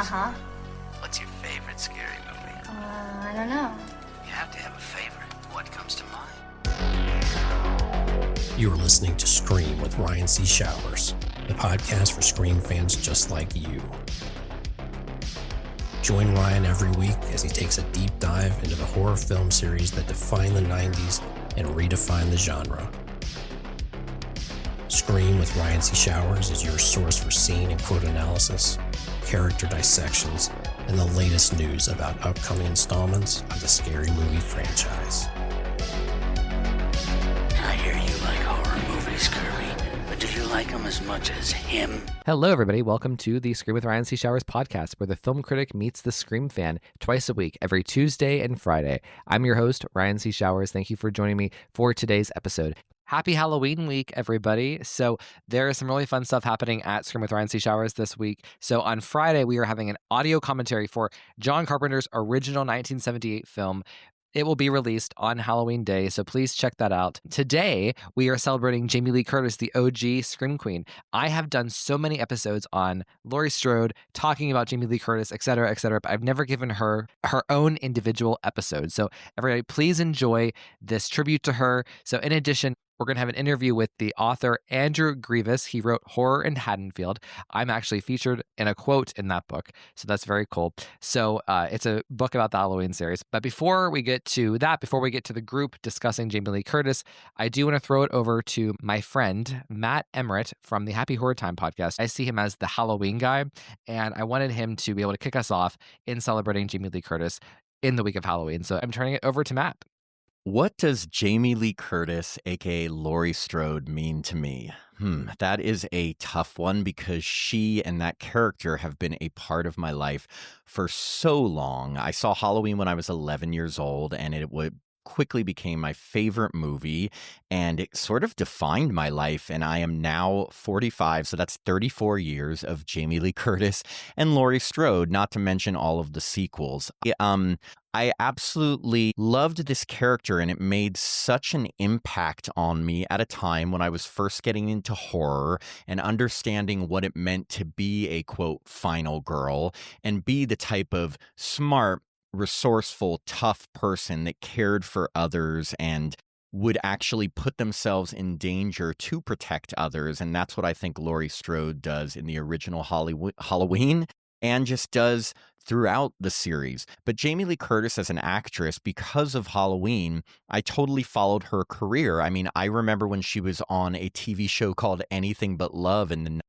Uh-huh. What's your favorite scary movie? I don't know. You have to have a favorite. What comes to mind? You are listening to Scream with Ryan C. Showers, the podcast for Scream fans just like you. Join Ryan every week as he takes a deep dive into the horror film series that defined the 90s and redefined the genre. Scream with Ryan C. Showers is your source for scene and quote analysis, character dissections, and the latest news about upcoming installments of the Scary Movie franchise. I hear you like horror movies, Kirby, but do you like them as much as him? Hello, everybody. Welcome to the Scream with Ryan C. Showers podcast, where the film critic meets the Scream fan twice a week, every Tuesday and Friday. I'm your host, Ryan C. Showers. Thank you for joining me for today's episode. Happy Halloween week, everybody. So there is some really fun stuff happening at Scream with Ryan C. Showers this week. So on Friday, we are having an audio commentary for John Carpenter's original 1978 film. It will be released on Halloween Day, so please check that out. Today, we are celebrating Jamie Lee Curtis, the OG Scream Queen. I have done so many episodes on Laurie Strode, talking about Jamie Lee Curtis, etc., but I've never given her own individual episode. So everybody, please enjoy this tribute to her. So in addition, we're going to have an interview with the author Andrew Grievous. He wrote Horror in Haddonfield. I'm actually featured in a quote in that book, so that's very cool. So it's a book about the Halloween series. But before we get to that, before we get to the group discussing Jamie Lee Curtis, I do want to throw it over to my friend, Matt Emmerich from the Happy Horror Time podcast. I see him as the Halloween guy, and I wanted him to be able to kick us off in celebrating Jamie Lee Curtis in the week of Halloween. So I'm turning it over to Matt. What does Jamie Lee Curtis, aka Laurie Strode, mean to me? That is a tough one because she and that character have been a part of my life for so long. I saw Halloween when I was 11 years old, and it would quickly became my favorite movie, and it sort of defined my life. And I am now 45, so that's 34 years of Jamie Lee Curtis and Laurie Strode, not to mention all of the sequels. I absolutely loved this character, and it made such an impact on me at a time when I was first getting into horror and understanding what it meant to be a, quote, final girl and be the type of smart, resourceful, tough person that cared for others and would actually put themselves in danger to protect others. And that's what I think Laurie Strode does in the original Halloween and just does throughout the series. But Jamie Lee Curtis as an actress, because of Halloween, I totally followed her career. I mean, I remember when she was on a TV show called Anything But Love in the 90s,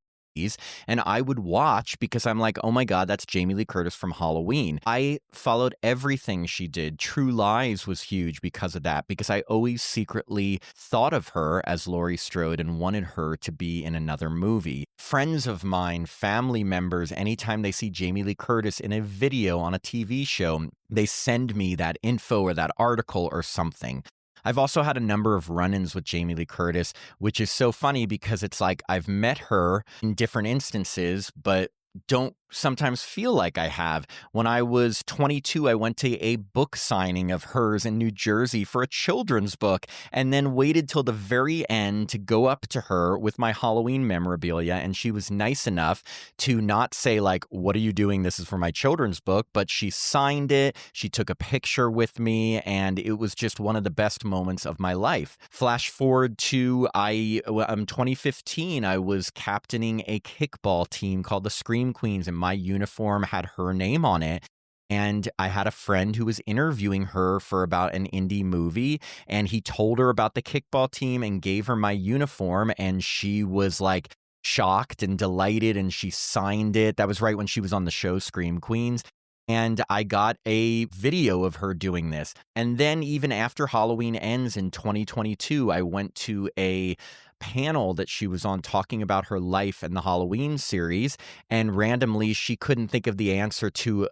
and I would watch because I'm like, oh my God, that's Jamie Lee Curtis from Halloween. I followed everything she did. True Lies was huge because of that, because I always secretly thought of her as Laurie Strode and wanted her to be in another movie. Friends of mine, family members, anytime they see Jamie Lee Curtis in a video on a TV show, they send me that info or that article or something. I've also had a number of run-ins with Jamie Lee Curtis, which is so funny because it's like I've met her in different instances, but don't sometimes feel like I have. When I was 22, I went to a book signing of hers in New Jersey for a children's book, and then waited till the very end to go up to her with my Halloween memorabilia. And she was nice enough to not say like, what are you doing? This is for my children's book. But she signed it. She took a picture with me, and it was just one of the best moments of my life. Flash forward to 2015, I was captaining a kickball team called the Scream Queens, and my uniform had her name on it. And I had a friend who was interviewing her for about an indie movie, and he told her about the kickball team and gave her my uniform, and she was like shocked and delighted, and she signed it. That was right when she was on the show Scream Queens. And I got a video of her doing this. And then even after Halloween ends in 2022, I went to a panel that she was on talking about her life and the Halloween series, and randomly she couldn't think of the answer to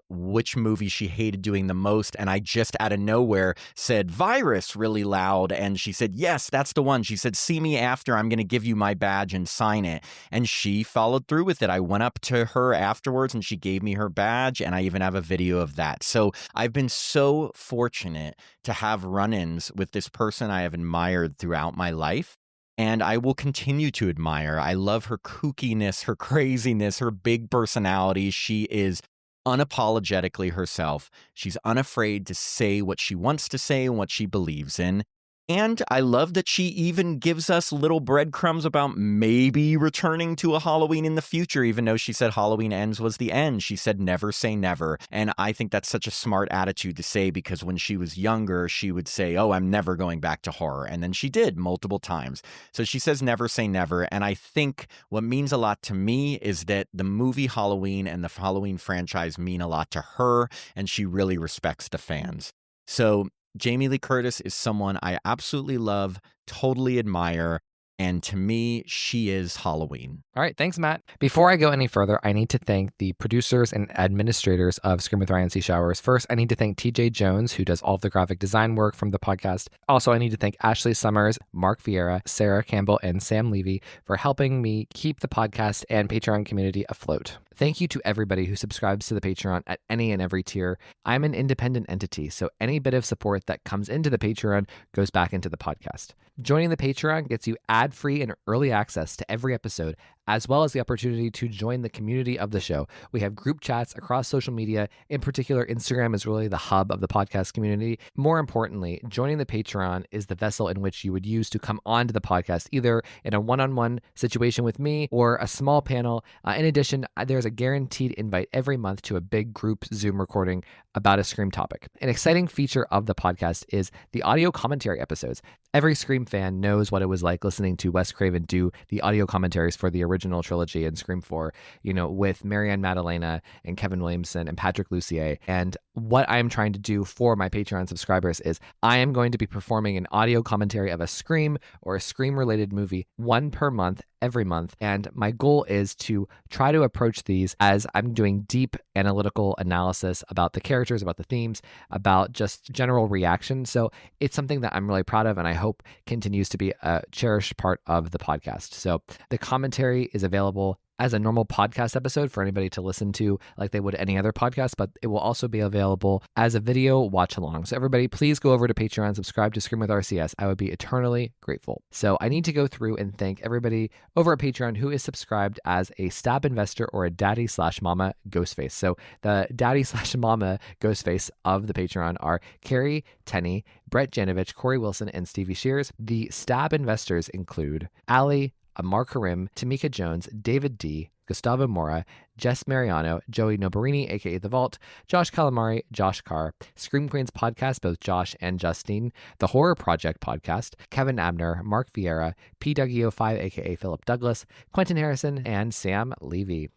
which movie she hated doing the most, and I just out of nowhere said Virus really loud, and she said, yes, that's the one. She said, see me after, I'm going to give you my badge and sign it. And she followed through with it. I went up to her afterwards and she gave me her badge, and I even have a video of that. So I've been so fortunate to have run-ins with this person I have admired throughout my life. and I will continue to admire. I love her kookiness, her craziness, her big personality. She is unapologetically herself. She's unafraid to say what she wants to say and what she believes in. And I love that she even gives us little breadcrumbs about maybe returning to a Halloween in the future, even though she said Halloween Ends was the end. She said never say never. And I think that's such a smart attitude to say, because when she was younger, she would say, oh, I'm never going back to horror. And then she did multiple times. So she says never say never. And I think what means a lot to me is that the movie Halloween and the Halloween franchise mean a lot to her, and she really respects the fans. So Jamie Lee Curtis is someone I absolutely love, totally admire, and to me, she is Halloween. All right, thanks, Matt. Before I go any further, I need to thank the producers and administrators of Scream with Ryan C. Showers. First, I need to thank TJ Jones, who does all of the graphic design work from the podcast. Also, I need to thank Ashley Summers, Mark Vieira, Sarah Campbell, and Sam Levy for helping me keep the podcast and Patreon community afloat. Thank you to everybody who subscribes to the Patreon at any and every tier. I'm an independent entity, so any bit of support that comes into the Patreon goes back into the podcast. Joining the Patreon gets you ad-free and early access to every episode, as well as the opportunity to join the community of the show. We have group chats across social media. In particular, Instagram is really the hub of the podcast community. More importantly, joining the Patreon is the vessel in which you would use to come onto the podcast, either in a one-on-one situation with me or a small panel. In addition, there's a guaranteed invite every month to a big group Zoom recording about a Scream topic. An exciting feature of the podcast is the audio commentary episodes. Every Scream fan knows what it was like listening to Wes Craven do the audio commentaries for the original trilogy and Scream 4, with Marianne Maddalena and Kevin Williamson and Patrick Lussier. And what I'm trying to do for my Patreon subscribers is I am going to be performing an audio commentary of a Scream or a Scream-related movie, one per month, every month. And my goal is to try to approach these as I'm doing deep analytical analysis about the characters, about the themes, about just general reaction. So it's something that I'm really proud of and I hope continues to be a cherished part of the podcast. So the commentary is available as a normal podcast episode for anybody to listen to like they would any other podcast, but it will also be available as a video watch along. So everybody, please go over to Patreon, subscribe to Scream with RCS. I would be eternally grateful. So I need to go through and thank everybody over at Patreon who is subscribed as a stab investor or a daddy/mama Ghostface. So the daddy/mama Ghostface of the Patreon are Carrie Tenney, Brett Janovich, Corey Wilson, and Stevie Shears. The stab investors include Allie, Amar Karim, Tamika Jones, David D., Gustavo Mora, Jess Mariano, Joey Nobarini, aka The Vault, Josh Calamari, Josh Carr, Scream Queens podcast, both Josh and Justine, The Horror Project podcast, Kevin Abner, Mark Vieira, PWO5, aka Philip Douglas, Quentin Harrison, and Sam Levy.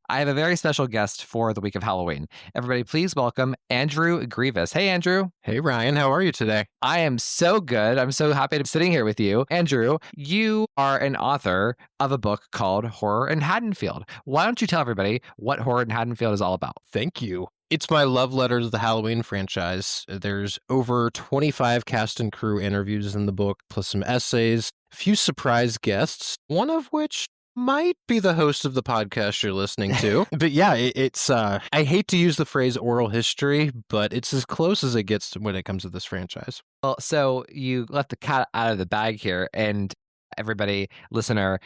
I have a very special guest for the week of Halloween. Everybody, please welcome Andrew Grievous. Hey, Andrew. Hey, Ryan. How are you today? I am so good. I'm so happy to be sitting here with you. Andrew, you are an author of a book called Horror in Haddonfield. Why don't you tell everybody what Horror in Haddonfield is all about? Thank you. It's my love letter to the Halloween franchise. There's over 25 cast and crew interviews in the book, plus some essays, a few surprise guests, one of which might be the host of the podcast you're listening to. But yeah, it's I hate to use the phrase oral history, but it's as close as it gets when it comes to this franchise. Well, so you let the cat out of the bag here, and everybody, listener,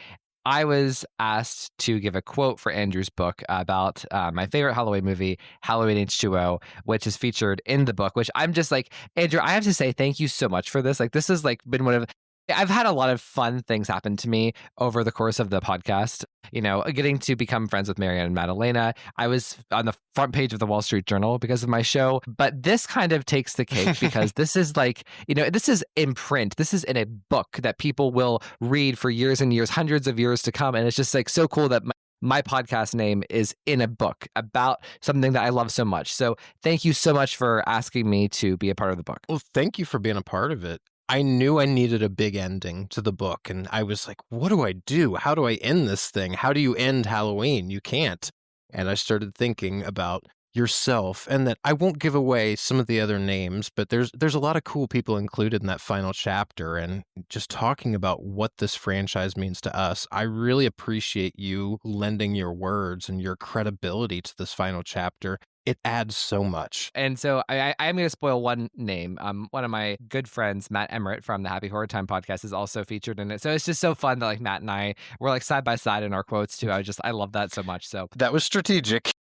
I was asked to give a quote for Andrew's book about my favorite Halloween movie, Halloween H2O, which is featured in the book, which I'm just like, Andrew, I have to say thank you so much for this. Like, this has been one of I've had a lot of fun things happen to me over the course of the podcast. Getting to become friends with Marianne and Maddalena. I was on the front page of the Wall Street Journal because of my show. But this kind of takes the cake because this is this is in print. This is in a book that people will read for years and years, hundreds of years to come. And it's just so cool that my podcast name is in a book about something that I love so much. So thank you so much for asking me to be a part of the book. Well, thank you for being a part of it. I knew I needed a big ending to the book, and I was like, what do I do? How do I end this thing? How do you end Halloween? You can't. And I started thinking about yourself, and that I won't give away some of the other names, but there's a lot of cool people included in that final chapter, and just talking about what this franchise means to us. I really appreciate you lending your words and your credibility to this final chapter. It adds so much. And so I am going to spoil one name. One of my good friends, Matt Emmerich from the Happy Horror Time podcast, is also featured in it. So it's just so fun that like Matt and I were like side by side in our quotes too. I love that so much. So That was strategic.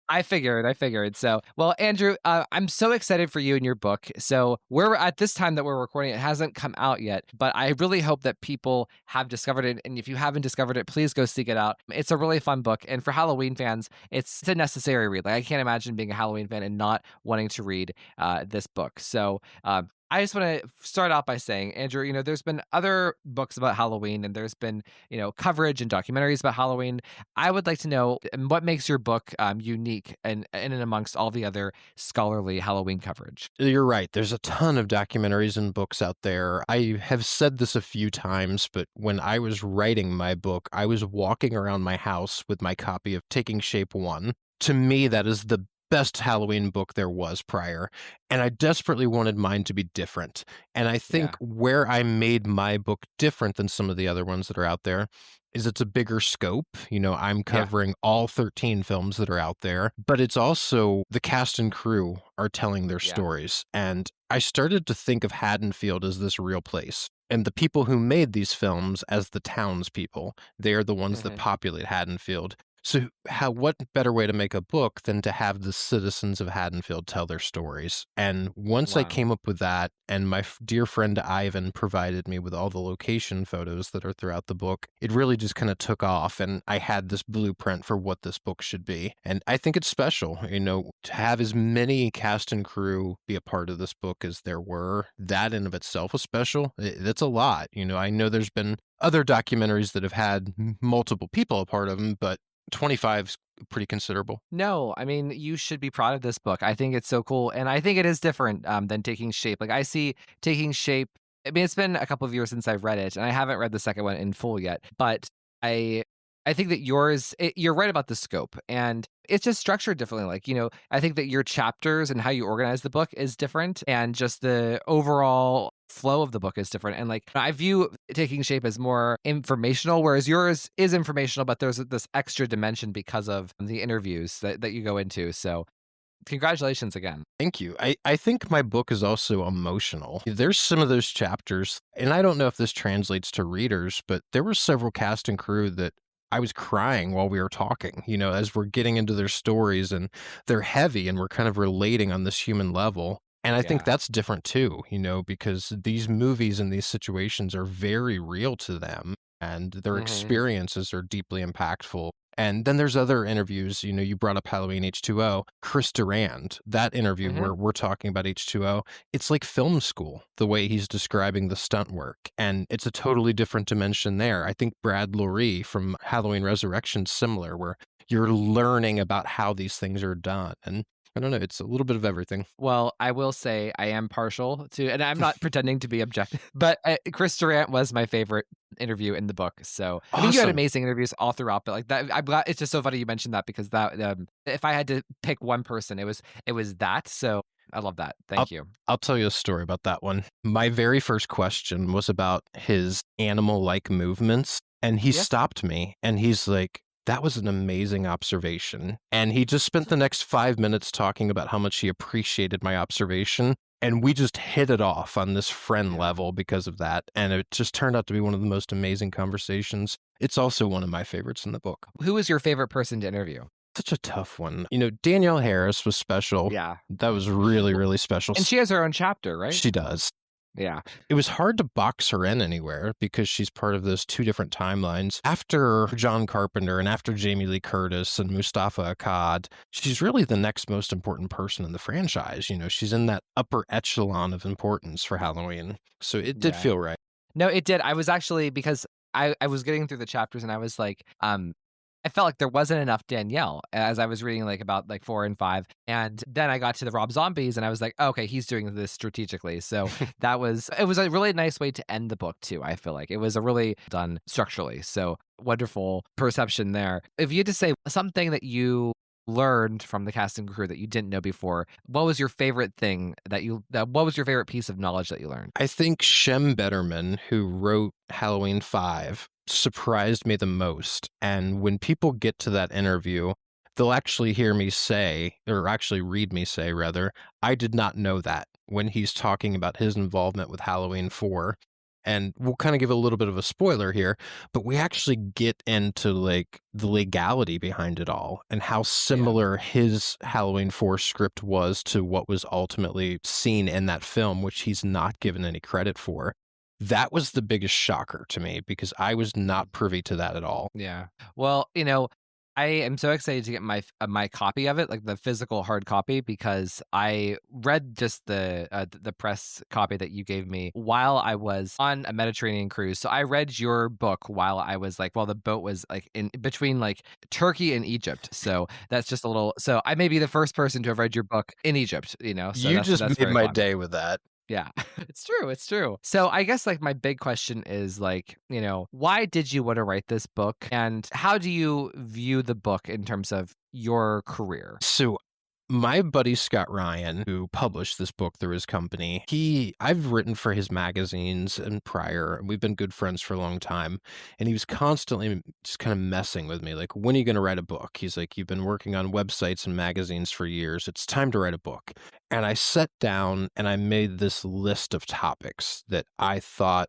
I figured. So, well, Andrew, I'm so excited for you and your book. So, we're at this time that we're recording, it hasn't come out yet, but I really hope that people have discovered it. And if you haven't discovered it, please go seek it out. It's a really fun book. And for Halloween fans, it's a necessary read. Like, I can't imagine being a Halloween fan and not wanting to read this book. So, I just want to start out by saying, Andrew, there's been other books about Halloween and there's been, coverage and documentaries about Halloween. I would like to know what makes your book unique and in and amongst all the other scholarly Halloween coverage. You're right. There's a ton of documentaries and books out there. I have said this a few times, but when I was writing my book, I was walking around my house with my copy of Taking Shape 1. To me, that is the best Halloween book there was prior, and I desperately wanted mine to be different. And I think where I made my book different than some of the other ones that are out there is it's a bigger scope. I'm covering all 13 films that are out there, but it's also the cast and crew are telling their stories. And I started to think of Haddonfield as this real place. And the people who made these films as the townspeople, they are the ones that populate Haddonfield. So what better way to make a book than to have the citizens of Haddonfield tell their stories? And once I came up with that, and my dear friend Ivan provided me with all the location photos that are throughout the book, it really just kind of took off, and I had this blueprint for what this book should be. And I think it's special, to have as many cast and crew be a part of this book as there were. That in of itself is special. That's a lot. I know there's been other documentaries that have had multiple people a part of them, but 25 is pretty considerable. No, I mean, you should be proud of this book. I think it's so cool. And I think it is different than Taking Shape. Like, I see Taking Shape. I mean, it's been a couple of years since I've read it, and I haven't read the second one in full yet. But I think that you're right about the scope, and it's just structured differently. Like, I think that your chapters and how you organize the book is different, and just the overall flow of the book is different. And like, I view Taking Shape as more informational, whereas yours is informational, but there's this extra dimension because of the interviews that you go into. So congratulations again. Thank you. I think my book is also emotional. There's some of those chapters, and I don't know if this translates to readers, but there were several cast and crew that I was crying while we were talking, as we're getting into their stories, and they're heavy and we're kind of relating on this human level. And I think that's different too, because these movies and these situations are very real to them, and their experiences are deeply impactful. And then there's other interviews, you brought up Halloween H2O, Chris Durand, that interview where we're talking about H2O, it's like film school, the way he's describing the stunt work. And it's a totally different dimension there. I think Brad Loree from Halloween Resurrection's similar, where you're learning about how these things are done. And I don't know, it's a little bit of everything. Well, I will say I am partial to, and I'm not pretending to be objective, but Chris Durant was my favorite interview in the book. So I mean, you had amazing interviews all throughout, but like that, I'm glad. It's just so funny you mentioned that, because that if I had to pick one person, it was that. So I love that. Thank you. I'll tell you a story about that one. My very first question was about his animal-like movements, and he stopped me, and he's like, that was an amazing observation. And he just spent the next 5 minutes talking about how much he appreciated my observation. And we just hit it off on this friend level because of that. And it just turned out to be one of the most amazing conversations. It's also one of my favorites in the book. Who was your favorite person to interview? Such a tough one. Danielle Harris was special. Yeah. That was really, really special. And she has her own chapter, right? She does. Yeah. It was hard to box her in anywhere because she's part of those two different timelines. After John Carpenter and after Jamie Lee Curtis and Mustafa Akkad, she's really the next most important person in the franchise. She's in that upper echelon of importance for Halloween. So it did feel right. No, it did. I was actually, because I was getting through the chapters and I was like, I felt like there wasn't enough Danielle as I was reading like about like 4 and 5. And then I got to the Rob Zombies and I was like, oh, okay, he's doing this strategically. So it was a really nice way to end the book too. I feel like it was a really done structurally. So wonderful perception there. If you had to say something that you learned from the cast and crew that you didn't know before, what was your favorite thing what was your favorite piece of knowledge that you learned? I think Shem Betterman, who wrote Halloween 5, surprised me the most. And when people get to that interview, they'll actually hear me say, or actually read me say rather, I did not know that when he's talking about his involvement with Halloween 4. And we'll kind of give a little bit of a spoiler here, but we actually get into like the legality behind it all and how similar his Halloween 4 script was to what was ultimately seen in that film, which he's not given any credit for. That was the biggest shocker to me because I was not privy to that at all. Yeah. Well, I am so excited to get my copy of it, like the physical hard copy, because I read just the press copy that you gave me while I was on a Mediterranean cruise. So I read your book while I was like, while the boat was like in between like Turkey and Egypt. So that's just a little. So I may be the first person to have read your book in Egypt. So You just that's made very my fun. day with that. Yeah, it's true. It's true. So I guess like my big question is like, why did you want to write this book and how do you view the book in terms of your career? So my buddy Scott Ryan, who published this book through his company, I've written for his magazines and prior, and we've been good friends for a long time. And he was constantly just kind of messing with me, like, when are you going to write a book? He's like, you've been working on websites and magazines for years. It's time to write a book. And I sat down and I made this list of topics that I thought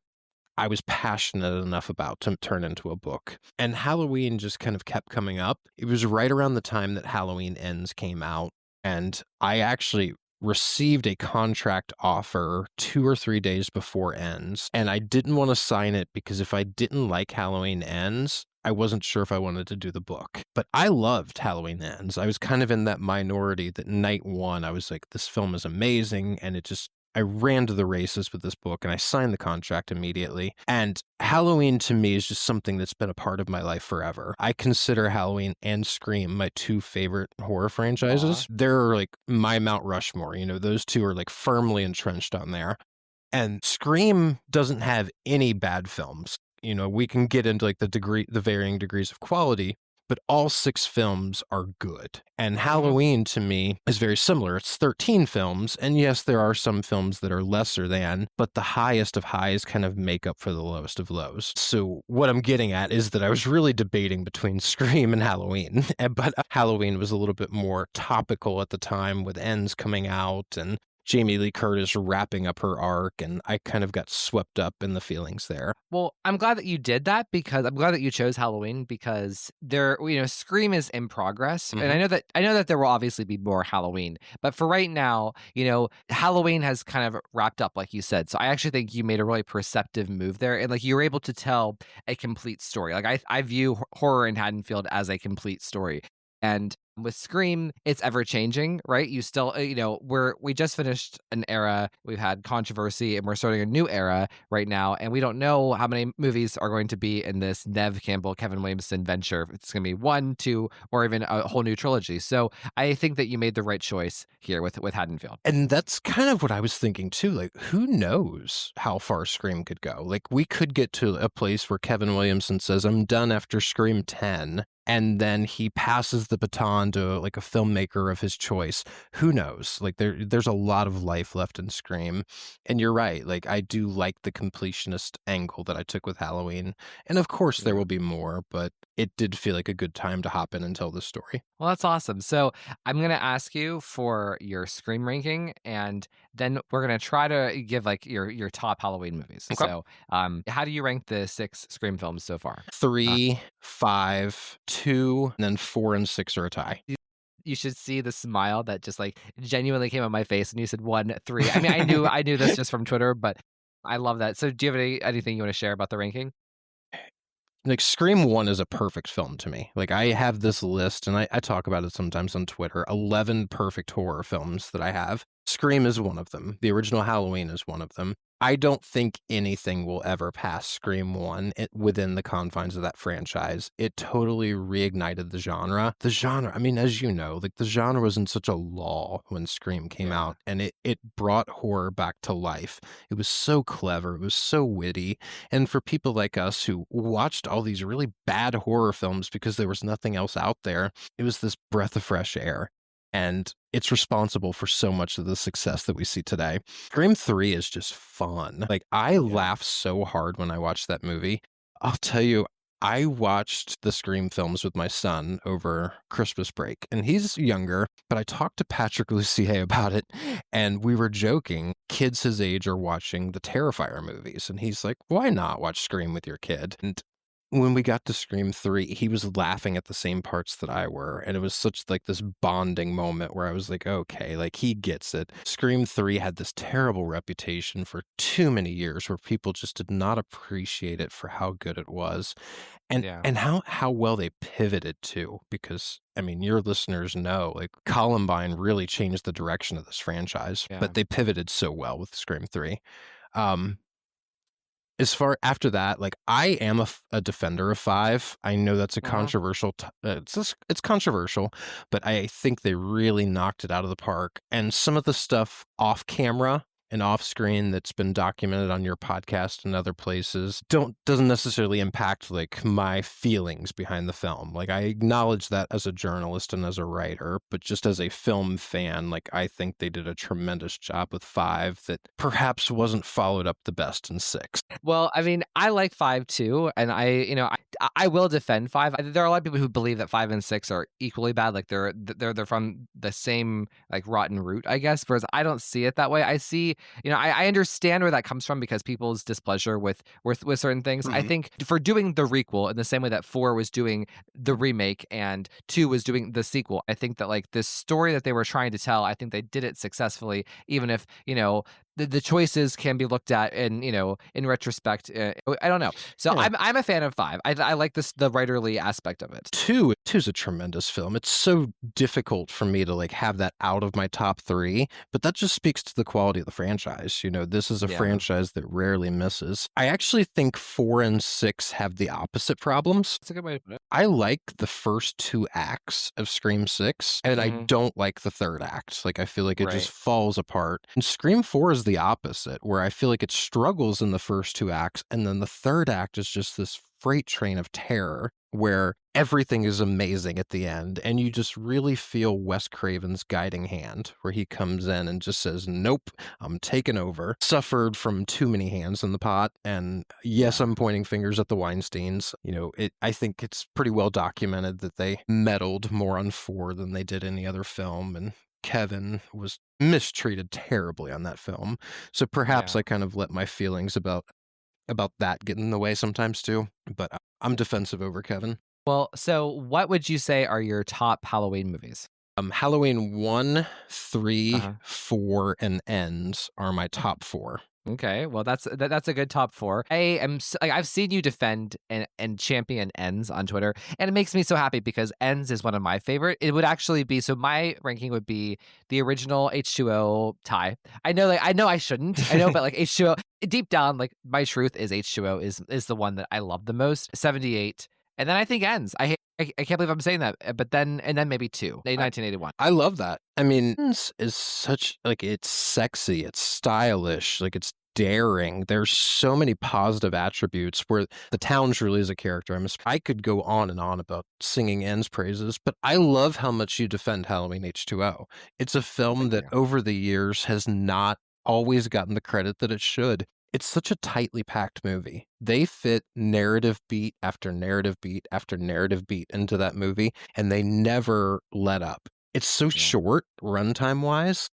I was passionate enough about to turn into a book. And Halloween just kind of kept coming up. It was right around the time that Halloween Ends came out. And I actually received a contract offer 2 or 3 days before Ends. And I didn't want to sign it because if I didn't like Halloween Ends, I wasn't sure if I wanted to do the book. But I loved Halloween Ends. I was kind of in that minority that night one, I was like, this film is amazing. And I ran to the races with this book and I signed the contract immediately. And Halloween to me is just something that's been a part of my life forever. I consider Halloween and Scream my two favorite horror franchises. They're like my Mount Rushmore. Those two are like firmly entrenched on there. And Scream doesn't have any bad films. We can get into like the varying degrees of quality, but all 6 films are good. And Halloween to me is very similar. It's 13 films, and yes, there are some films that are lesser than, but the highest of highs kind of make up for the lowest of lows. So what I'm getting at is that I was really debating between Scream and Halloween, but Halloween was a little bit more topical at the time with Ends coming out and Jamie Lee Curtis wrapping up her arc, and I kind of got swept up in the feelings there. Well, I'm glad that you did that because I'm glad that you chose Halloween because Scream is in progress. And I know that there will obviously be more Halloween, but for right now, Halloween has kind of wrapped up, like you said. So I actually think you made a really perceptive move there. And like you were able to tell a complete story. Like I view horror in Haddonfield as a complete story. And with Scream, it's ever changing, right? You still, we just finished an era. We've had controversy and we're starting a new era right now. And we don't know how many movies are going to be in this Nev Campbell, Kevin Williamson venture. It's going to be 1, 2, or even a whole new trilogy. So I think that you made the right choice here with Haddonfield. And that's kind of what I was thinking too. Like, who knows how far Scream could go? Like, we could get to a place where Kevin Williamson says, I'm done after Scream 10. And then he passes the baton to like a filmmaker of his choice. Who knows? Like there's a lot of life left in Scream. And you're right. Like I do like the completionist angle that I took with Halloween. And of course there will be more, but it did feel like a good time to hop in and tell this story. Well, that's awesome. So I'm going to ask you for your Scream ranking, and then we're going to try to give like your top Halloween movies. Okay. So how do you rank the 6 Scream films so far? 3, 5, 2, and then 4 and 6 are a tie. You should see the smile that just like genuinely came on my face when you said 1, 3. I mean, I knew this just from Twitter, but I love that. So do you have anything you want to share about the ranking? Like Scream 1 is a perfect film to me. Like I have this list and I talk about it sometimes on Twitter, 11 perfect horror films that I have. Scream is one of them. The original Halloween is one of them. I don't think anything will ever pass Scream 1 within the confines of that franchise. It totally reignited the genre. The genre, I mean, as you know, like the genre was in such a lull when Scream came out, and it brought horror back to life. It was so clever. It was so witty. And for people like us who watched all these really bad horror films because there was nothing else out there, it was this breath of fresh air. And it's responsible for so much of the success that we see today. Scream 3 is just fun. Like, I laugh so hard when I watch that movie. I'll tell you, I watched the Scream films with my son over Christmas break, and he's younger, but I talked to Patrick Lussier about it, and we were joking. Kids his age are watching the Terrifier movies, and he's like, "Why not watch Scream with your kid?" And when we got to Scream 3, he was laughing at the same parts that I were, and it was such like this bonding moment where I was like, "Okay, like he gets it." Scream 3 had this terrible reputation for too many years where people just did not appreciate it for how good it was. And Yeah. how well they pivoted too, because, I mean, your listeners know, like, Columbine really changed the direction of this franchise, Yeah. but they pivoted so well with Scream 3. Um, as far after that, like, I am a defender of 5. I know that's a Mhm. controversial it's controversial, but I think they really knocked it out of the park, and some of the stuff off camera and off screen that's been documented on your podcast and other places doesn't necessarily impact, like, my feelings behind the film. Like, I acknowledge that as a journalist and as a writer, but just as a film fan, like, I think they did a tremendous job with 5 that perhaps wasn't followed up the best in 6. Well, I mean, I like 5 too, and I will defend 5. There are a lot of people who believe that 5 and 6 are equally bad, like they're from the same like rotten root, I guess. Whereas I don't see it that way. I see, I understand where that comes from because people's displeasure with certain things. I Mhm. think for doing the requel in the same way that 4 was doing the remake and 2 was doing the sequel, I think that like this story that they were trying to tell, I think they did it successfully, even if the choices can be looked at in in retrospect. I don't know. So Yeah. I'm a fan of 5. I like the writerly aspect of it. 2's a tremendous film. It's so difficult for me to, like, have that out of my top 3, but that just speaks to the quality of the franchise. This is a Yeah. franchise that rarely misses. I actually think 4 and 6 have the opposite problems. That's a good way to put it. I like the first 2 acts of Scream 6, and I Mhm. don't like the 3rd act. Like, I feel like it just Right. falls apart. And Scream 4 is the opposite, where I feel like it struggles in the first 2 acts, and then the 3rd act is just this freight train of terror where everything is amazing at the end, and you just really feel Wes Craven's guiding hand, where he comes in and just says, "Nope, I'm taking over." Suffered from too many hands in the pot, and yes, Yeah. I'm pointing fingers at the Weinsteins. I think it's pretty well documented that they meddled more on 4 than they did any other film, and Kevin was mistreated terribly on that film. So perhaps Yeah. I kind of let my feelings about that get in the way sometimes too, but I'm defensive over Kevin. Well, so what would you say are your top Halloween movies? Halloween 1, 3, Uh-huh. 4, and Ends are my top 4. Okay, well that's a good top 4. Like, I've seen you defend and champion Ends on Twitter, and it makes me so happy because Ends is one of my favorite. It would actually be so my ranking would be the original H2O tie. I know I shouldn't. I know, but like H2O deep down, like my truth is H2O is the one that I love the most. 78, and then I think Ends. I can't believe I'm saying that, but then maybe 2, 1981. I love that. I mean, Ends is such like it's sexy, it's stylish, like it's daring. There's so many positive attributes where the town's really is a character. I could go on and on about singing Ends praises, but I love how much you defend Halloween H2O. It's a film Thank that you. over the years has not always gotten the credit that it should. It's such a tightly packed movie. They fit narrative beat after narrative beat after narrative beat into that movie, and they never let up. It's so Yeah. short runtime wise,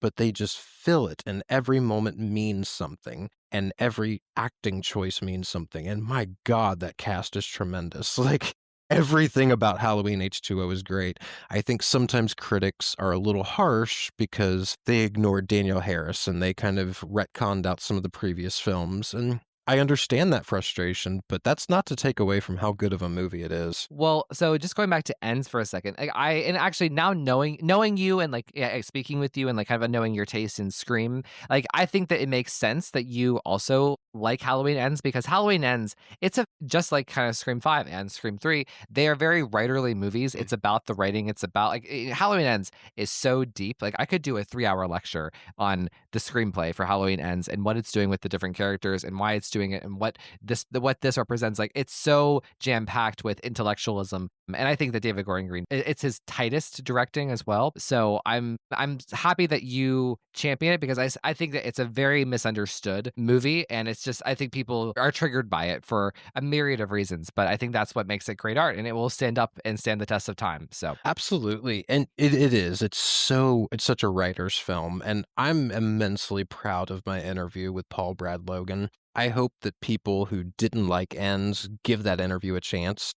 but they just fill it, and every moment means something, and every acting choice means something. And my God, that cast is tremendous. Like, everything about Halloween H2O is great. I think sometimes critics are a little harsh because they ignored Daniel Harris and they kind of retconned out some of the previous films. And I understand that frustration, but that's not to take away from how good of a movie it is. Well, so just going back to Ends for a second, like and actually now knowing you and like speaking with you and like kind of knowing your taste in Scream, like I think that it makes sense that you also like Halloween Ends because Halloween Ends, it's a just like kind of Scream 5 and Scream 3, they are very writerly movies. It's about the writing. It's about like Halloween Ends is so deep. Like I could do a 3-hour lecture on the screenplay for Halloween Ends and what it's doing with the different characters and why it's doing doing it and what this represents. Like, it's so jam packed with intellectualism, and I think that David Gordon Green, it's his tightest directing as well. So I'm happy that you champion it, because I think that it's a very misunderstood movie, and it's just, I think people are triggered by it for a myriad of reasons, but I think that's what makes it great art, and it will stand up and stand the test of time. So Absolutely. And it is. It's such a writer's film. And I'm immensely proud of my interview with Paul Brad Logan. I hope that people who didn't like Ends give that interview a chance,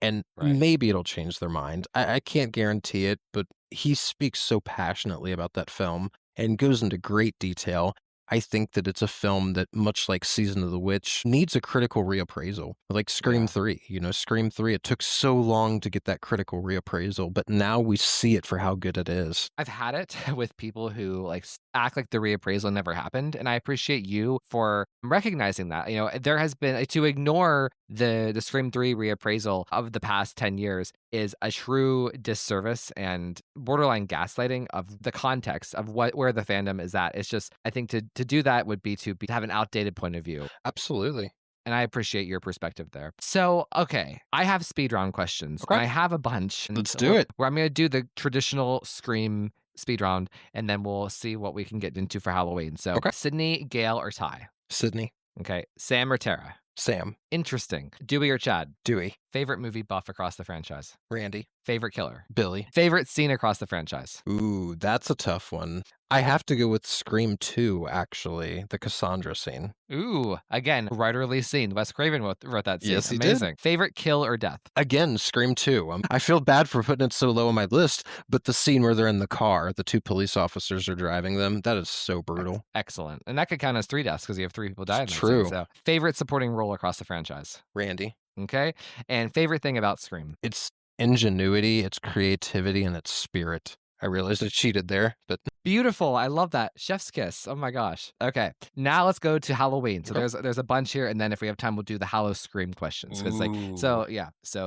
and right. maybe it'll change their mind. I can't guarantee it, but he speaks so passionately about that film and goes into great detail. I think that it's a film that, much like Season of the Witch, needs a critical reappraisal. Like Scream Yeah. 3. Scream 3, it took so long to get that critical reappraisal, but now we see it for how good it is. I've had it with people who like act like the reappraisal never happened, and I appreciate you for recognizing that. There has been, to ignore the Scream 3 reappraisal of the past 10 years is a true disservice and borderline gaslighting of the context of where the fandom is at. It's just, I think to do that would be to have an outdated point of view. Absolutely. And I appreciate your perspective there. So, okay, I have speed round questions. Okay. And I have a bunch. Let's do it. Where I'm going to do the traditional Scream speed round, and then we'll see what we can get into for Halloween. So, Okay. Sydney, Gail, or Ty? Sydney. Okay. Sam or Tara? Sam. Interesting. Dewey or Chad? Dewey. Favorite movie buff across the franchise? Randy. Favorite killer? Billy. Favorite scene across the franchise? Ooh, that's a tough one. I have to go with Scream 2, actually, the Cassandra scene. Ooh, again, writerly scene. Wes Craven wrote that scene. Yes, he did. Amazing. Favorite kill or death? Again, Scream 2. I feel bad for putting it so low on my list, but the scene where they're in the car, the two police officers are driving them, that is so brutal. Excellent. And that could count as 3 deaths because you have 3 people die in that True. scene. So, favorite supporting role across the franchise? Randy. Okay. And favorite thing about Scream? It's ingenuity, it's creativity, and it's spirit. I realized I cheated there, but Beautiful. I love that. Chef's kiss. Oh my gosh. Okay. Now let's go to Halloween. So Okay. there's a bunch here, and then if we have time, we'll do the Hallow Scream questions. So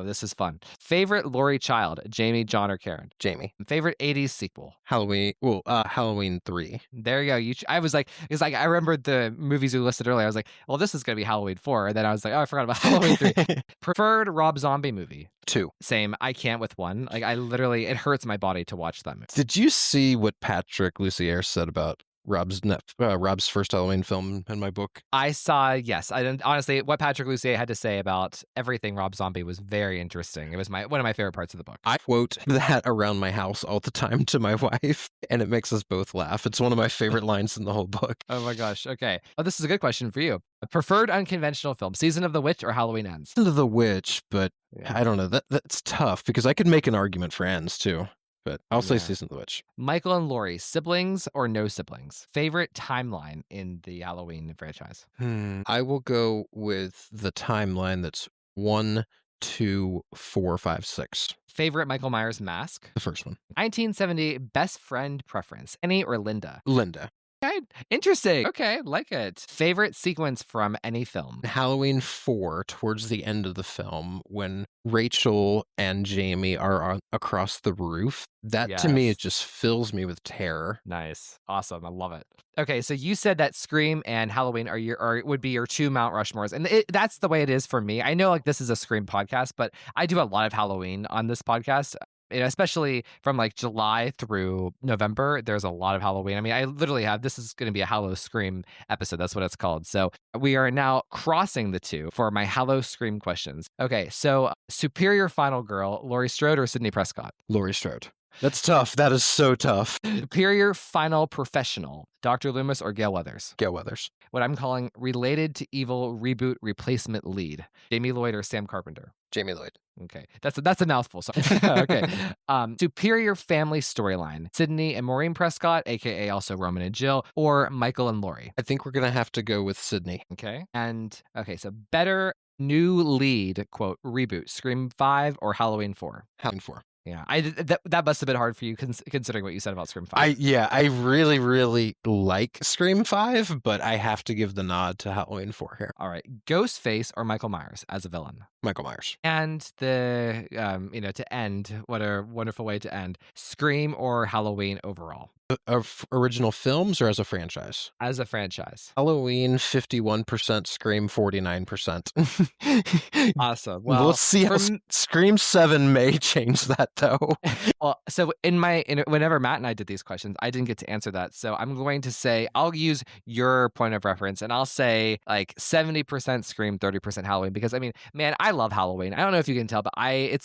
this is fun. Favorite Laurie Child, Jamie, John, or Karen? Jamie. Favorite 80s sequel? Halloween 3. There you go. I was like, it's like I remembered the movies you listed earlier. I was like, well, this is gonna be Halloween 4, and then I was like, oh, I forgot about Halloween 3. Preferred Rob Zombie movie? 2. Same. I can't with 1. Like, it hurts my body to watch that movie. Did you see what Patrick Lussier said about Rob's first Halloween film in my book? I saw, yes. Honestly, what Patrick Lussier had to say about everything Rob Zombie was very interesting. It was one of my favorite parts of the book. I quote that around my house all the time to my wife, and it makes us both laugh. It's one of my favorite lines in the whole book. Oh my gosh. Okay. Oh, this is a good question for you. Preferred unconventional film, Season of the Witch or Halloween Ends? Into the Witch, but I don't know. That's tough because I could make an argument for Ends too. But I'll say Season of the Witch. Michael and Laurie, siblings or no siblings? Favorite timeline in the Halloween franchise? I will go with the timeline that's 1, 2, 4, 5, 6. Favorite Michael Myers mask? The first one. 1970 best friend preference, Annie or Linda? Linda. Okay, interesting. Okay, like it. Favorite sequence from any film? Halloween 4, towards the end of the film, when Rachel and Jamie are across the roof. That to me, Yes. it just fills me with terror. Nice. Awesome. I love it. Okay, so you said that Scream and Halloween would be your 2 Mount Rushmores, and that's the way it is for me. I know like this is a Scream podcast, but I do a lot of Halloween on this podcast. Especially from like July through November, there's a lot of Halloween. I mean, I literally this is going to be a Hallow Scream episode. That's what it's called. So we are now crossing the 2 for my Hallow Scream questions. Okay, so superior final girl, Laurie Strode or Sidney Prescott? Laurie Strode. That's tough. That is so tough. Superior final professional, Dr. Loomis or Gail Weathers? Gail Weathers. What I'm calling related to evil reboot replacement lead, Jamie Lloyd or Sam Carpenter? Jamie Lloyd. Okay, that's a mouthful. So okay, superior family storyline: Sydney and Maureen Prescott, aka also Roman and Jill, or Michael and Laurie. I think we're gonna have to go with Sydney. Okay, so better new lead quote reboot: Scream 5 or Halloween 4? Halloween 4. Yeah, that must have been hard for you considering what you said about Scream 5. I really, really like Scream 5, but I have to give the nod to Halloween 4 here. All right, Ghostface or Michael Myers as a villain? Michael Myers. And to end, what a wonderful way to end. Scream or Halloween overall Of original films or as a franchise? as a franchise? Halloween 51%, Scream 49%. Awesome. We'll Well, see how Scream 7 may change that though. Well, so whenever Matt and I did these questions, I didn't get to answer that. So I'm going to say I'll use your point of reference and I'll say like 70% Scream, 30% Halloween because I mean, man, I love Halloween. I don't know if you can tell, but I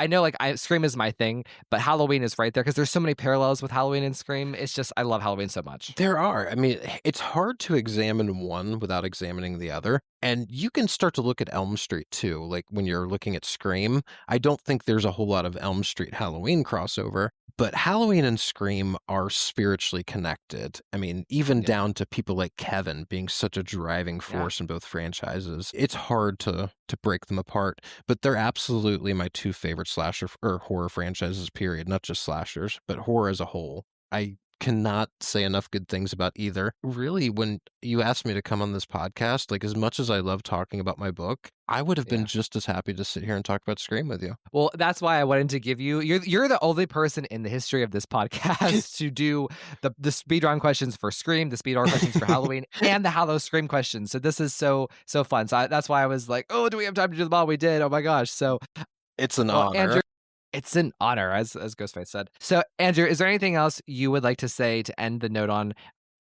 know like Scream is my thing, but Halloween is right there because there's so many parallels with Halloween and Scream. It's just I love Halloween so much. There are. I mean, it's hard to examine one without examining the other. And you can start to look at Elm Street too. Like when you're looking at Scream, I don't think there's a whole lot of Elm Street Halloween crossover, but Halloween and Scream are spiritually connected. I mean, even Yeah. down to people like Kevin being such a driving Yeah. force in both franchises. It's hard to break them apart, but they're absolutely my two favorite slasher or horror franchises, period. Not just slashers, but horror as a whole. I cannot say enough good things about either. Really, when you asked me to come on this podcast, like as much as I love talking about my book, I would have been Yeah. just as happy to sit here and talk about Scream with you. Well, that's why I wanted to give you're the only person in the history of this podcast to do the speed round questions for Scream, the speed round questions for Halloween, and the Hallow Scream questions. So this is so fun. So that's why I was like, oh, do we have time to do them all? We did. Oh my gosh. So It's an well, honor. Andrew, it's an honor, as Ghostface said. So Andrew, is there anything else you would like to say to end the note on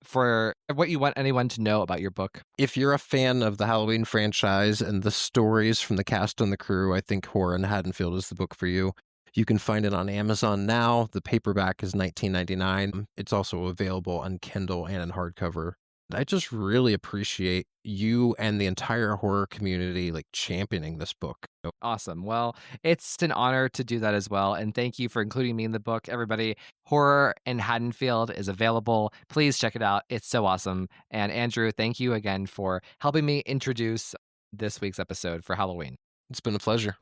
for what you want anyone to know about your book? If you're a fan of the Halloween franchise and the stories from the cast and the crew, I think Horror in Haddonfield is the book for you. You can find it on Amazon now. The paperback is $19.99. It's also available on Kindle and in hardcover. I just really appreciate you and the entire horror community like championing this book. Awesome. Well, it's an honor to do that as well. And thank you for including me in the book. Everybody, Horror in Haddonfield is available. Please check it out. It's so awesome. And Andrew, thank you again for helping me introduce this week's episode for Halloween. It's been a pleasure.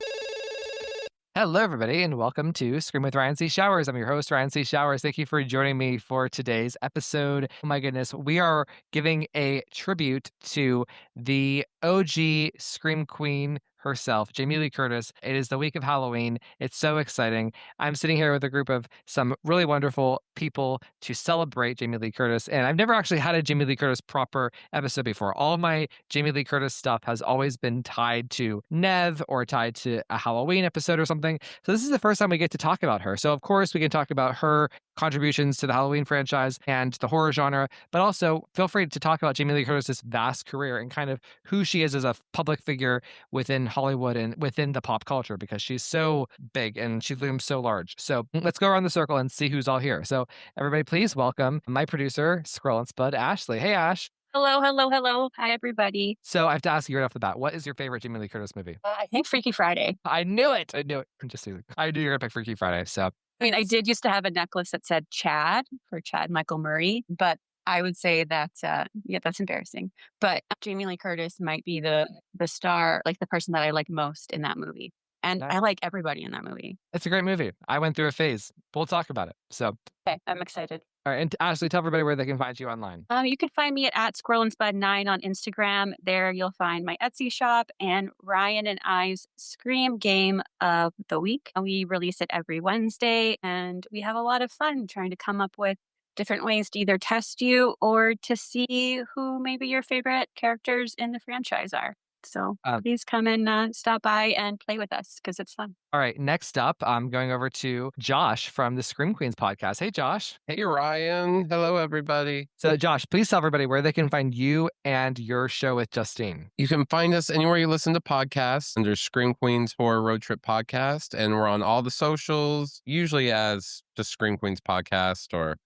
Hello, everybody, and welcome to Scream with Ryan C. Showers. I'm your host, Ryan C. Showers. Thank you for joining me for today's episode. Oh my goodness, we are giving a tribute to the OG Scream Queen herself, Jamie Lee Curtis. It is the week of Halloween. It's so exciting. I'm sitting here with a group of some really wonderful people to celebrate Jamie Lee Curtis. And I've never actually had a Jamie Lee Curtis proper episode before. All my Jamie Lee Curtis stuff has always been tied to Nev or tied to a Halloween episode or something. So this is the first time we get to talk about her. So of course we can talk about her contributions to the Halloween franchise and the horror genre, but also feel free to talk about Jamie Lee Curtis's vast career and kind of who she is as a public figure within Hollywood and within the pop culture because she's so big and she looms so large. So let's go around the circle and see who's all here. So everybody, please welcome my producer, Scroll and Spud, Ashley. Hey, Ash. Hello, hello, hello. Hi, everybody. So I have to ask you right off the bat, what is your favorite Jamie Lee Curtis movie? I think Freaky Friday. I knew it. I knew it. I knew you were going to pick Freaky Friday. So I mean, I did used to have a necklace that said Chad for Chad Michael Murray, but I would say that, yeah, that's embarrassing. But Jamie Lee Curtis might be the star, like the person that I like most in that movie. And I like everybody in that movie. it's a great movie. I went through a phase. We'll talk about it. So, Okay, I'm excited. all right. And Ashley, tell everybody where they can find you online. You can find me at Squirrel and Spud 9 on Instagram. There you'll find my Etsy shop and Ryan and I's Scream Game of the Week. We release it every Wednesday, and we have a lot of fun trying to come up with different ways to either test you or to see who maybe your favorite characters in the franchise are. So please come and stop by and play with us because it's fun. All right. Next up, I'm going over to Josh from the Scream Queens podcast. Hey, Josh. Hey, Ryan. Hello, everybody. So, Josh, please tell everybody where they can find you and your show with Justine. You can find us anywhere you listen to podcasts under Scream Queens Horror Road Trip Podcast. And we're on all the socials, usually as just Scream Queens Podcast or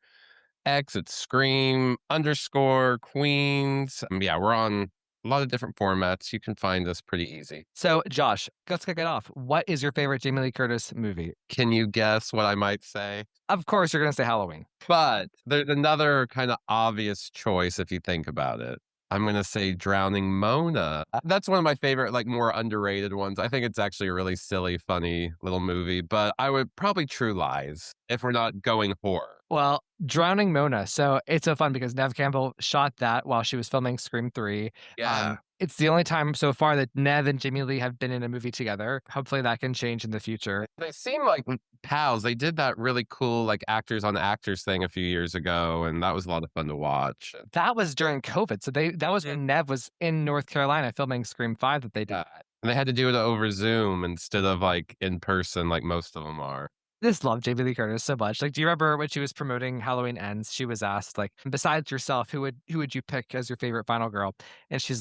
X. It's Scream_Queens. Yeah, we're on a lot of different formats. You can find us pretty easy. So, Josh, let's kick it off. What is your favorite Jamie Lee Curtis movie? Can you guess what I might say? Of course, you're going to say Halloween. But there's another kind of obvious choice if you think about it. I'm going to say Drowning Mona. That's one of my favorite, like more underrated ones. I think it's actually a really silly, funny little movie, but I would probably True Lies if we're not going horror. Well, Drowning Mona. So it's so fun because Nev Campbell shot that while she was filming Scream 3. Yeah. It's the only time so far that Nev and Jamie Lee have been in a movie together. Hopefully that can change in the future. They seem like pals. They did that really cool like actors on actors thing a few years ago, and that was a lot of fun to watch. That was during COVID. So that was when Nev was in North Carolina filming Scream 5 that they did. And they had to do it over Zoom instead of like in person, like most of them are. Just love Jamie Lee Curtis so much. Like, do you remember when she was promoting Halloween Ends? She was asked, like, besides yourself, who would you pick as your favorite final girl? And she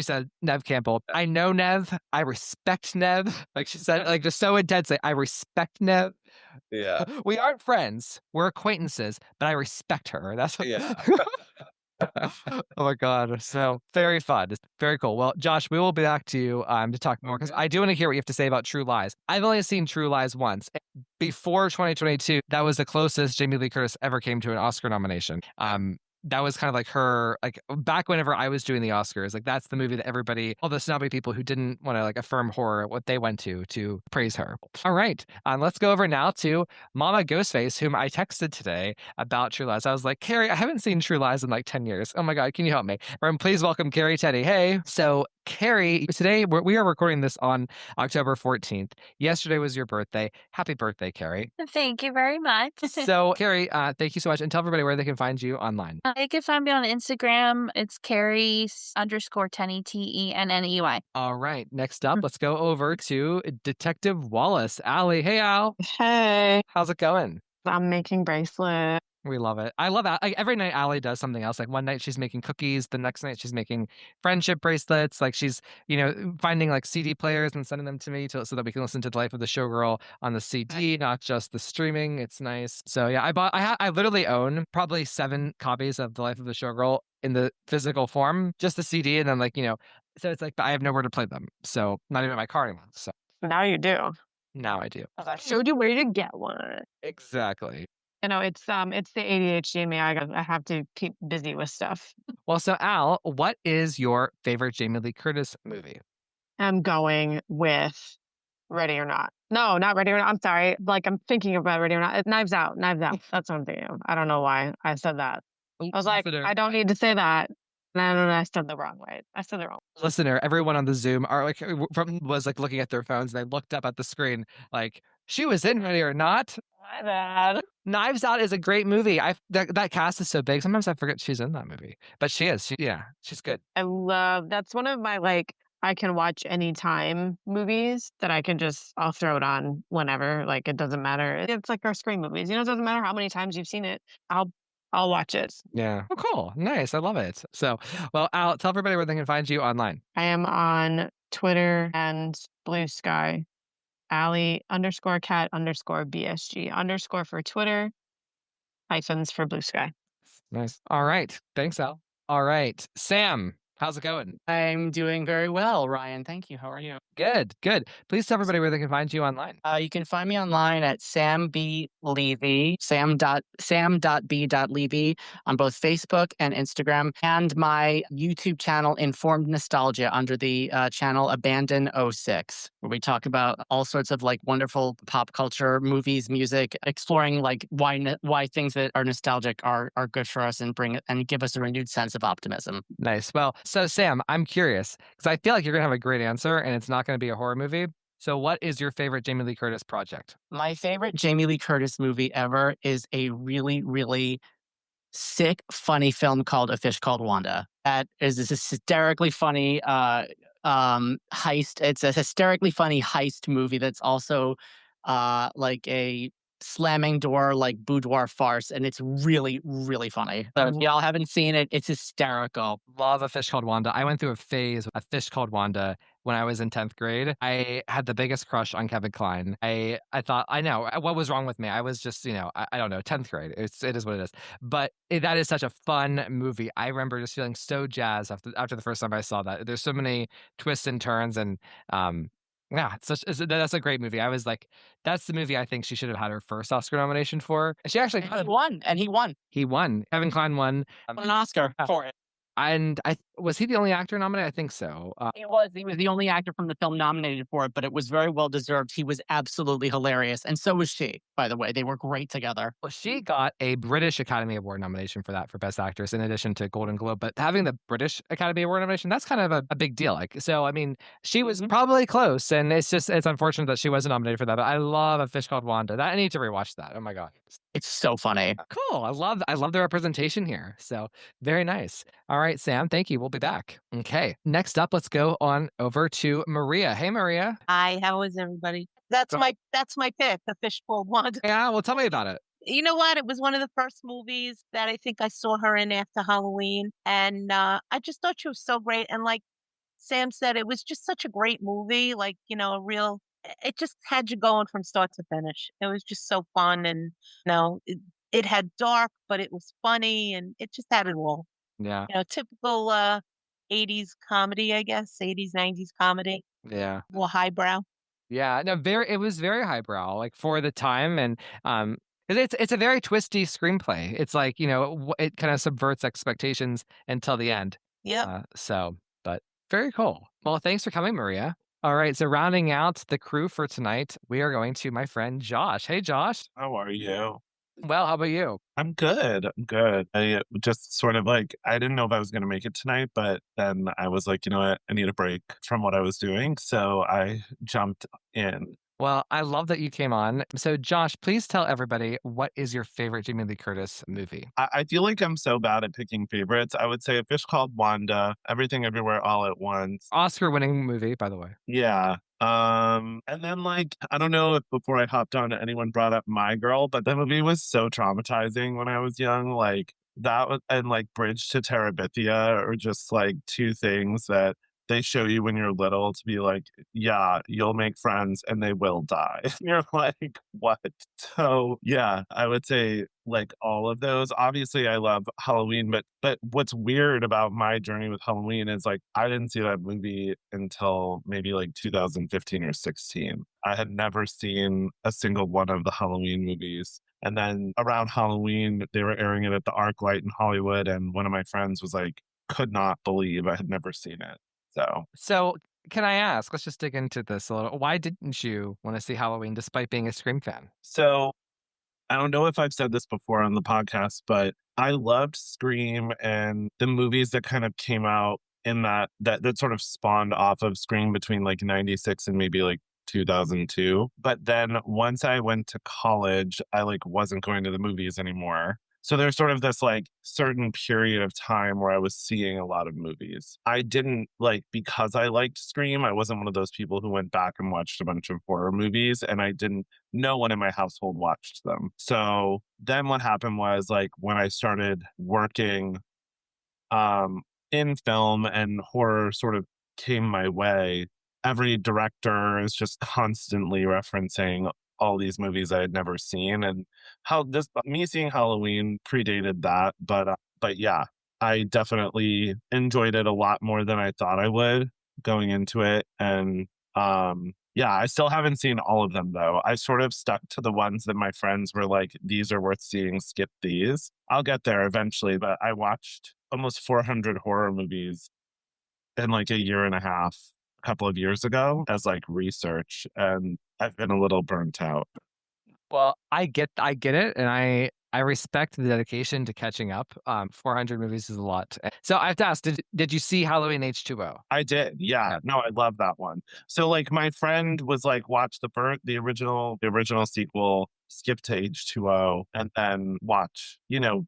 said, Nev Campbell. I know Nev. I respect Nev. Like she said, like just so intense. Like, I respect Nev. Yeah. We aren't friends. We're acquaintances, but I respect her. That's what. Yeah. Oh my God. So very fun. It's very cool. Well, Josh, we will be back to you to talk more because I do want to hear what you have to say about True Lies. I've only seen True Lies once. Before 2022, that was the closest Jamie Lee Curtis ever came to an Oscar nomination. That was kind of like her, like back whenever I was doing the Oscars, like that's the movie that everybody, all the snobby people who didn't want to like affirm horror, what they went to praise her. All right. Let's go over now to Mama Ghostface, whom I texted today about True Lies. I was like, Carrie, I haven't seen True Lies in like 10 years. Oh my God, can you help me? And please welcome Carrie Teddy. Hey. So Carrie, today we are recording this on October 14th. Yesterday was your birthday. Happy birthday, Carrie. Thank you very much. So, Carrie, thank you so much. And tell everybody where they can find you online. You can find me on Instagram. It's Carrie_Tenney, TENNEY. All right. Next up, let's go over to Detective Wallace. Allie. Hey, Al. Hey, How's it going? I'm making bracelet. We love it. I love that. Like every night, Allie does something else. Like one night she's making cookies. The next night she's making friendship bracelets. Like she's, finding like CD players and sending them to me so that we can listen to the Life of the Showgirl on the CD, not just the streaming. It's nice. So yeah, I literally own probably 7 copies of the Life of the Showgirl in the physical form, just the CD, and then so it's like I have nowhere to play them. So not even my car anymore. So Now you do. now I do. I showed you where to get one. Exactly. It's the ADHD in me. I have to keep busy with stuff. Well, so Al, what is your favorite Jamie Lee Curtis movie? I'm going with Ready or Not. No, not Ready or Not. I'm sorry. Like I'm thinking about Ready or Not. Knives Out. Knives Out. That's what I'm thinking of. I don't know why I said that. I was like, I don't need to say that. And I don't know. I said the wrong way. I said the wrong. Listener, everyone on the Zoom are was like looking at their phones and they looked up at the screen like she was in Ready or Not. My bad. Knives Out is a great movie. That cast is so big. Sometimes I forget she's in that movie, but she is. She's good. That's one of my I can watch anytime movies that I'll throw it on whenever. Like it doesn't matter. It's like our Scream movies. It doesn't matter how many times you've seen it. I'll watch it. Yeah. Oh, cool. Nice. I love it. So, well, Al, tell everybody where they can find you online. I am on Twitter and Blue Sky. Allie_cat_BSG_ for Twitter, hyphens for Blue Sky. Nice. All right. Thanks, Al. All right. Sam, how's it going? I'm doing very well, Ryan. Thank you. How are you? Good. Good. Please tell everybody where they can find you online. You can find me online at Sam B. Levy, sam.b.levy on both Facebook and Instagram, and my YouTube channel, Informed Nostalgia, under the channel Abandon06, where we talk about all sorts of wonderful pop culture, movies, music, exploring why things that are nostalgic are good for us and give us a renewed sense of optimism. Nice. Well, so Sam, I'm curious because I feel like you're gonna have a great answer, and it's not going to be a horror movie. So what is your favorite Jamie Lee Curtis project? My favorite Jamie Lee Curtis movie ever is a really, really sick, funny film called A Fish Called Wanda. That is this hysterically funny heist. It's a hysterically funny heist movie that's also like a slamming door, boudoir farce, and it's really, really funny. So if y'all haven't seen it, it's hysterical. Love A Fish Called Wanda. I went through a phase with A Fish Called Wanda when I was in 10th grade. I had the biggest crush on Kevin Kline. I thought, I know, what was wrong with me? I was just, I don't know, 10th grade. It is what it is. But that is such a fun movie. I remember just feeling so jazzed after the first time I saw that. There's so many twists and turns, and yeah, that's a great movie. I was like, that's the movie I think she should have had her first Oscar nomination for. And she actually He won. He won. Kevin Kline won an Oscar for it. And was he the only actor nominated? I think so. He was the only actor from the film nominated for it, but it was very well deserved. He was absolutely hilarious, and so was she, by the way. They were great together. Well, she got a British Academy Award nomination for that for Best Actress, in addition to Golden Globe. But having the British Academy Award nomination, that's kind of a big deal. Like, so I mean, she was probably close, and it's unfortunate that she wasn't nominated for that. But I love A Fish Called Wanda. I need to rewatch that. Oh my god, It's so funny. cool! I love the representation here. So very nice. All right, Sam, thank you. We'll be back. Okay, next up, let's go on over to Maria. Hey, Maria. Hi, how is everybody? That's my pick, The Fishbowl Wanda. Yeah, well, tell me about it. You know what? It was one of the first movies that I think I saw her in after Halloween, and I just thought she was so great. And like Sam said, it was just such a great movie. Like a real. It just had you going from start to finish. It was just so fun, and it had dark, but it was funny, and it just had it all. Yeah, Typical 80s comedy, I guess, 80s, 90s comedy, yeah. more highbrow. Yeah, no, it was very highbrow, like, for the time, and, 'cause it's a very twisty screenplay. It's like, it kinda subverts expectations until the end. Yep. But very cool. Well, thanks for coming, Maria. Alright, so rounding out the crew for tonight, we are going to my friend Josh. Hey, Josh. How are you? Well, how about you? I'm good. I'm good. I just sort of like, I didn't know if I was going to make it tonight, but then I was like, you know what? I need a break from what I was doing. So I jumped in. Well, I love that you came on. So, Josh, please tell everybody, what is your favorite Jamie Lee Curtis movie? I feel like I'm so bad at picking favorites. I would say A Fish Called Wanda, Everything Everywhere All at Once. Oscar-winning movie, by the way. Yeah. And then like, I don't know if before I hopped on anyone brought up My Girl, but that movie was so traumatizing when I was young. Like that was, and like Bridge to Terabithia are just like two things that they show you when you're little to be like, yeah, you'll make friends and they will die. You're like, what? So yeah, I would say like all of those. Obviously, I love Halloween, but what's weird about my journey with Halloween is like I didn't see that movie until maybe like 2015 or 16. I had never seen a single one of the Halloween movies. And then around Halloween, they were airing it at the ArcLight in Hollywood, and one of my friends was like, could not believe I had never seen it. So, can I ask, let's just dig into this a little. Why didn't you want to see Halloween despite being a Scream fan? So I don't know if I've said this before on the podcast, but I loved Scream and the movies that kind of came out in that sort of spawned off of Scream between like 96 and maybe like 2002. But then once I went to college, I like wasn't going to the movies anymore. So there's sort of this like certain period of time where I was seeing a lot of movies. I didn't like because I liked Scream, I wasn't one of those people who went back and watched a bunch of horror movies, and I didn't no one in my household watched them. So then what happened was like when I started working in film and horror sort of came my way, every director is just constantly referencing all these movies I had never seen, and how this me seeing Halloween predated that, but yeah, I definitely enjoyed it a lot more than I thought I would going into it, and yeah, I still haven't seen all of them though. I sort of stuck to the ones that my friends were like, these are worth seeing, skip these. I'll get there eventually, but I watched almost 400 horror movies in like a year and a half a couple of years ago as like research, and I've been a little burnt out. Well, I get it, and I respect the dedication to catching up. 400 movies is a lot. So I have to ask, did you see Halloween H2O? I did. Yeah. No, I love that one. So like my friend was like, watch the original sequel, skip to H2O, and then watch.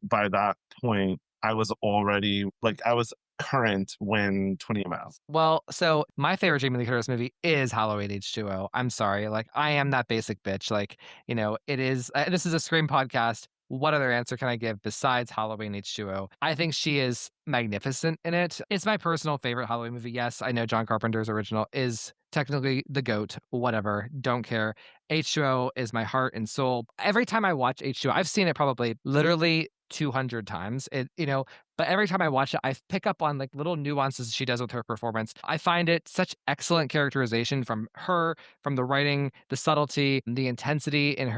By that point, I was already like I was current when 20 miles. Well, so my favorite Jamie Lee Curtis movie is Halloween H2O. I'm sorry. Like, I am that basic bitch. Like, it is, this is a Scream podcast. What other answer can I give besides Halloween H2O? I think she is magnificent in it. It's my personal favorite Halloween movie. Yes, I know John Carpenter's original is technically the GOAT, whatever, don't care. H2O is my heart and soul. Every time I watch H2O, I've seen it probably literally 200 times. but every time I watch it, I pick up on like little nuances she does with her performance. I find it such excellent characterization from her, from the writing, the subtlety, the intensity in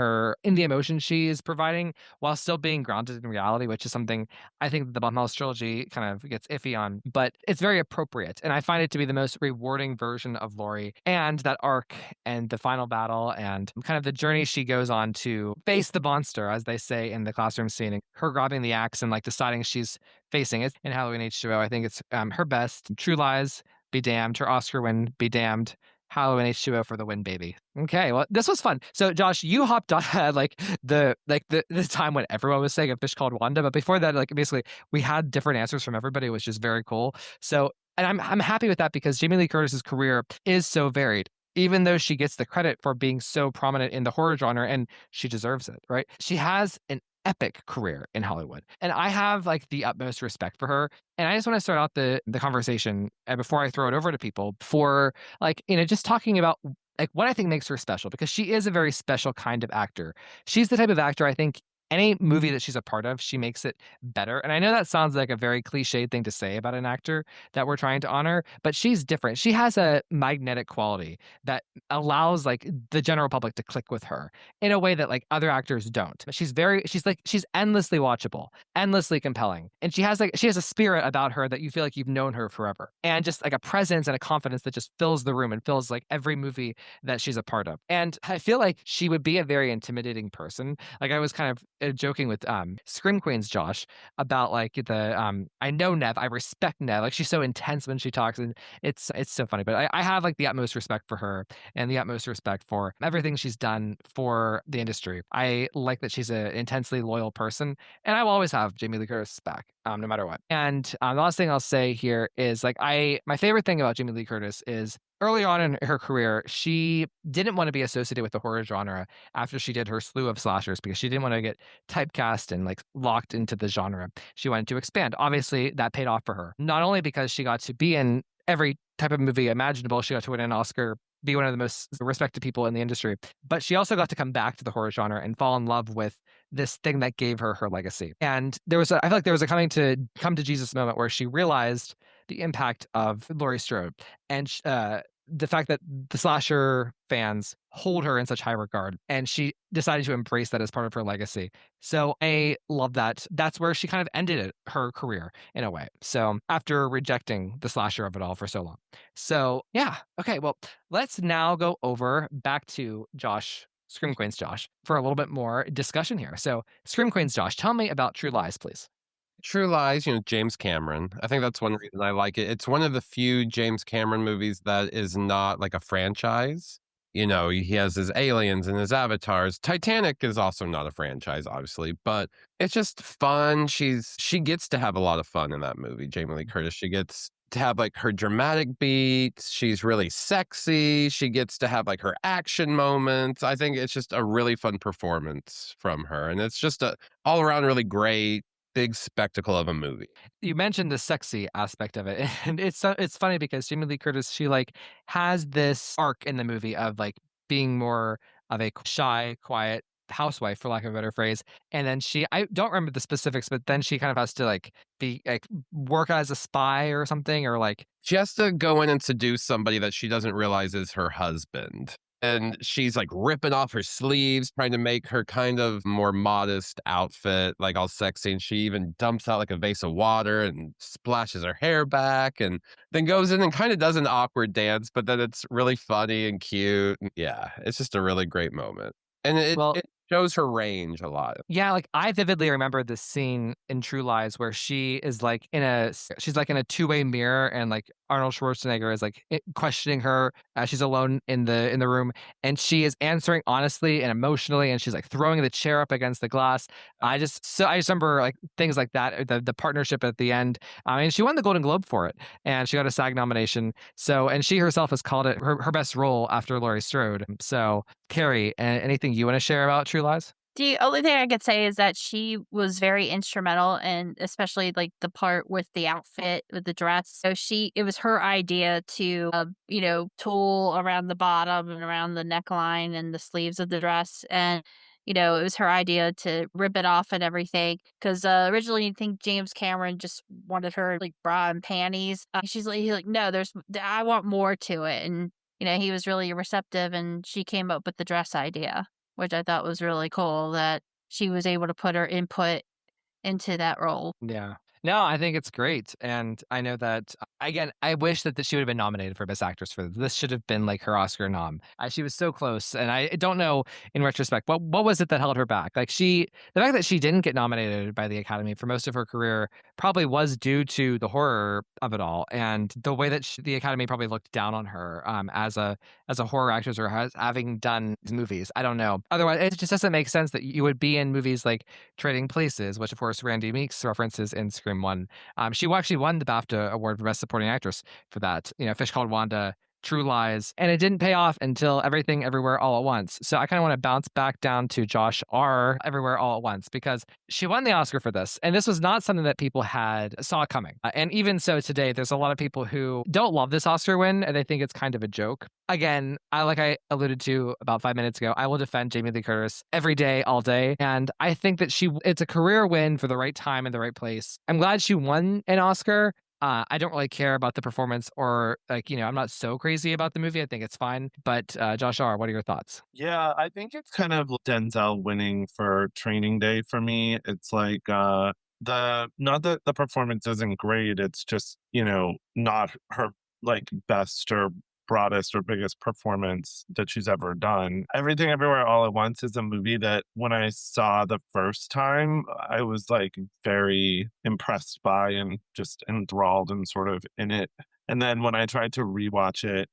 the emotion she is providing, while still being grounded in reality, which is something I think the Blumhouse trilogy kind of gets iffy on. But it's very appropriate, and I find it to be the most rewarding version of Laurie. And that arc and the final battle and kind of the journey she goes on to face the monster, as they say in the classroom scene, and her grabbing the axe and like deciding she's facing it in Halloween H2O. I think it's her best. True Lies, be damned. Her Oscar win, be damned. Halloween H2O for the win, baby. Okay, well, this was fun. So, Josh, you hopped on the time when everyone was saying a fish called Wanda, but before that, like basically, we had different answers from everybody, which is very cool. So, and I'm happy with that because Jamie Lee Curtis's career is so varied. Even though she gets the credit for being so prominent in the horror genre, and she deserves it, right? She has an epic career in Hollywood, and I have like the utmost respect for her. And I just want to start out the conversation before I throw it over to people for like just talking about like what I think makes her special because she is a very special kind of actor. She's the type of actor I think any movie that she's a part of, she makes it better. And I know that sounds like a very cliched thing to say about an actor that we're trying to honor, but she's different. She has a magnetic quality that allows like the general public to click with her in a way that like other actors don't. She's endlessly watchable, endlessly compelling. And she has a spirit about her that you feel like you've known her forever. And just like a presence and a confidence that just fills the room and fills like every movie that she's a part of. And I feel like she would be a very intimidating person. Like I was kind of joking with Scream Queens Josh about like I know Nev, I respect Nev. Like she's so intense when she talks and it's so funny. But I have like the utmost respect for her and the utmost respect for everything she's done for the industry. I like that she's an intensely loyal person, and I will always have Jamie Lee Curtis back, no matter what. And the last thing I'll say here is like my favorite thing about Jamie Lee Curtis is early on in her career, she didn't want to be associated with the horror genre after she did her slew of slashers because she didn't want to get typecast and like locked into the genre. She wanted to expand. Obviously, that paid off for her. Not only because she got to be in every type of movie imaginable, she got to win an Oscar, be one of the most respected people in the industry, but she also got to come back to the horror genre and fall in love with this thing that gave her her legacy. And I feel like there was a come to Jesus moment where she realized the impact of Laurie Strode and the fact that the slasher fans hold her in such high regard, and she decided to embrace that as part of her legacy. So I love that. That's where she kind of ended her career in a way. So after rejecting the slasher of it all for so long. So yeah, okay. Well, let's now go over back to Josh. Scream Queens Josh for a little bit more discussion here. So, Scream Queens Josh, tell me about True Lies, please. True Lies, James Cameron. I think that's one reason I like it. It's one of the few James Cameron movies that is not like a franchise. He has his aliens and his avatars. Titanic is also not a franchise, obviously, but it's just fun. She gets to have a lot of fun in that movie, Jamie Lee Curtis. She gets to have like her dramatic beats. She's really sexy. She gets to have like her action moments. I think it's just a really fun performance from her. And it's just a all around really great big spectacle of a movie. You mentioned the sexy aspect of it, and it's funny because Jamie Lee Curtis, she like has this arc in the movie of like being more of a shy, quiet housewife, for lack of a better phrase, and then I don't remember the specifics, but then she kind of has to like be like work as a spy or something, or like she has to go in and seduce somebody that she doesn't realize is her husband. And she's like ripping off her sleeves, trying to make her kind of more modest outfit, like all sexy. And she even dumps out like a vase of water and splashes her hair back and then goes in and kind of does an awkward dance, but then it's really funny and cute. Yeah, it's just a really great moment. And it shows her range a lot. Yeah, like I vividly remember this scene in True Lies where she's like in a two-way mirror, and like Arnold Schwarzenegger is like questioning her as she's alone in the room, and she is answering honestly and emotionally, and she's like throwing the chair up against the glass. I just remember like things like that, the partnership at the end. I mean, she won the Golden Globe for it, and she got a SAG nomination. So, and she herself has called it her best role after Laurie Strode. So, Carrie, anything you want to share about True Lies? The only thing I could say is that she was very instrumental, and especially like the part with the outfit, with the dress. So it was her idea to, tulle around the bottom and around the neckline and the sleeves of the dress. And it was her idea to rip it off and everything. Because originally, I think James Cameron just wanted her like bra and panties. He's like, no, I want more to it. And, he was really receptive and she came up with the dress idea, which I thought was really cool that she was able to put her input into that role. Yeah. No, I think it's great, and I know that again, I wish that she would have been nominated for Best Actress for this. This should have been, like, her Oscar nom. She was so close, and I don't know in retrospect, what was it that held her back? Like, the fact that she didn't get nominated by the Academy for most of her career probably was due to the horror of it all, and the way that the Academy probably looked down on her, as a horror actress or having done movies. I don't know. Otherwise, it just doesn't make sense that you would be in movies like Trading Places, which, of course, Randy Meeks references in Scream 1. She actually won the BAFTA award for Best Supporting Actress for that. Fish Called Wanda, True Lies, and it didn't pay off until Everything Everywhere All at Once. So I kind of want to bounce back down to Josh R. Everywhere All at Once because she won the Oscar for this, and this was not something that people saw coming. And even so, today there's a lot of people who don't love this Oscar win, and they think it's kind of a joke. Again, like I alluded to about 5 minutes ago, I will defend Jamie Lee Curtis every day, all day, and I think that it's a career win for the right time and the right place. I'm glad she won an Oscar. I don't really care about the performance or I'm not so crazy about the movie. I think it's fine. But Josh R., what are your thoughts? Yeah, I think it's kind of Denzel winning for Training Day for me. It's like the not that the performance isn't great, it's just, not her like best or broadest or biggest performance that she's ever done. Everything Everywhere All at Once is a movie that when I saw the first time, I was like very impressed by and just enthralled and sort of in it. And then when I tried to rewatch it,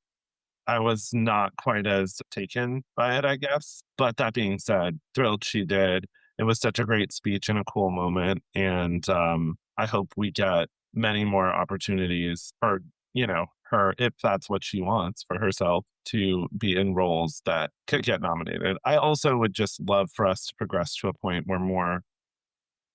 I was not quite as taken by it, I guess. But that being said, thrilled she did. It was such a great speech and a cool moment. And I hope we get many more opportunities for, her, if that's what she wants for herself, to be in roles that could get nominated. I also would just love for us to progress to a point where more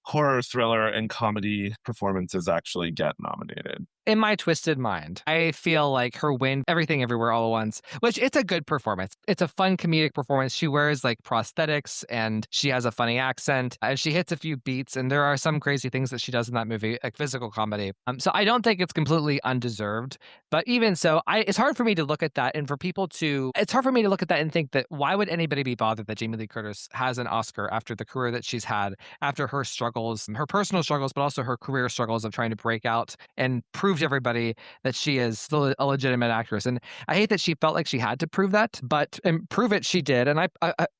horror, thriller, and comedy performances actually get nominated. In my twisted mind, I feel like her win Everything Everywhere All at Once, which it's a good performance. It's a fun comedic performance. She wears like prosthetics and she has a funny accent and she hits a few beats and there are some crazy things that she does in that movie, like physical comedy. So I don't think it's completely undeserved, but even so, it's hard for me to look at that and it's hard for me to look at that and think that why would anybody be bothered that Jamie Lee Curtis has an Oscar after the career that she's had, after her struggles, her personal struggles, but also her career struggles of trying to break out and prove to everybody that she is still a legitimate actress. And I hate that she felt like she had to prove that, but prove it she did. And I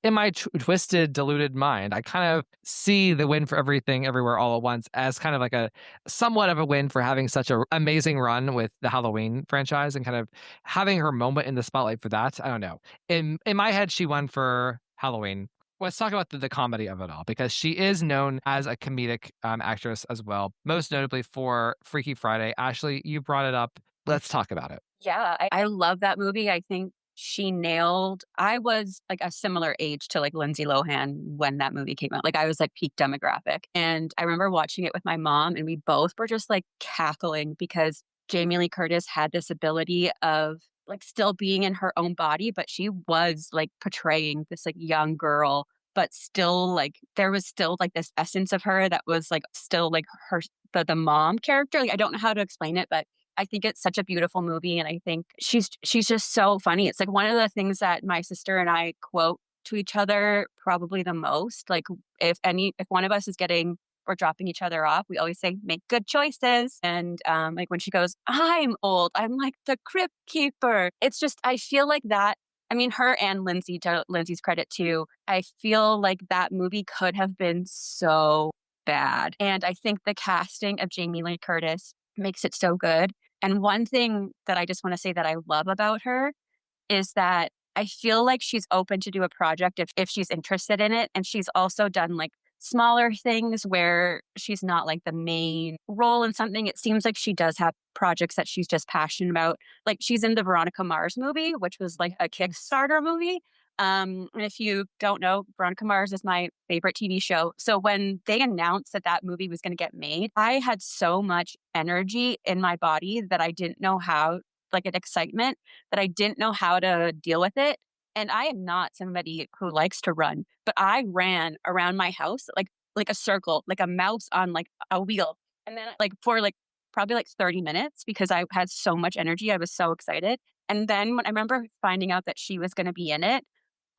in my twisted, deluded mind, I kind of see the win for Everything Everywhere All at Once as kind of like a somewhat of a win for having such an amazing run with the Halloween franchise and kind of having her moment in the spotlight for that. I don't know. In my head, she won for Halloween. Let's talk about the comedy of it all because she is known as a comedic actress as well, most notably for Freaky Friday. Ashley, you brought it up. Let's talk about it. Yeah, I love that movie. I think I was like a similar age to like Lindsay Lohan when that movie came out. Like I was like peak demographic. And I remember watching it with my mom and we both were just like cackling because Jamie Lee Curtis had this ability of like still being in her own body, but she was like portraying this like young girl, but still like there was still like this essence of her that was like still like her the mom character. Like I don't know how to explain it, but I think it's such a beautiful movie and I think she's just so funny. It's like one of the things that my sister and I quote to each other probably the most. Like if one of us is getting or dropping each other off, we always say, make good choices. And like when she goes, I'm old, I'm like the crypt keeper. It's just, I feel like that. I mean, her and Lindsay, to Lindsay's credit too, I feel like that movie could have been so bad. And I think the casting of Jamie Lee Curtis makes it so good. And one thing that I just want to say that I love about her is that I feel like she's open to do a project if she's interested in it. And she's also done like smaller things where she's not like the main role in something. It seems like she does have projects that she's just passionate about. Like she's in the Veronica Mars movie, which was like a Kickstarter movie. And if you don't know, Veronica Mars is my favorite TV show. So when they announced that movie was going to get made, I had so much energy in my body that I didn't know how, like an excitement that I didn't know how to deal with it. And I am not somebody who likes to run, but I ran around my house like a circle, like a mouse on like a wheel. And then like for like probably like 30 minutes because I had so much energy. I was so excited. And then when I remember finding out that she was going to be in it,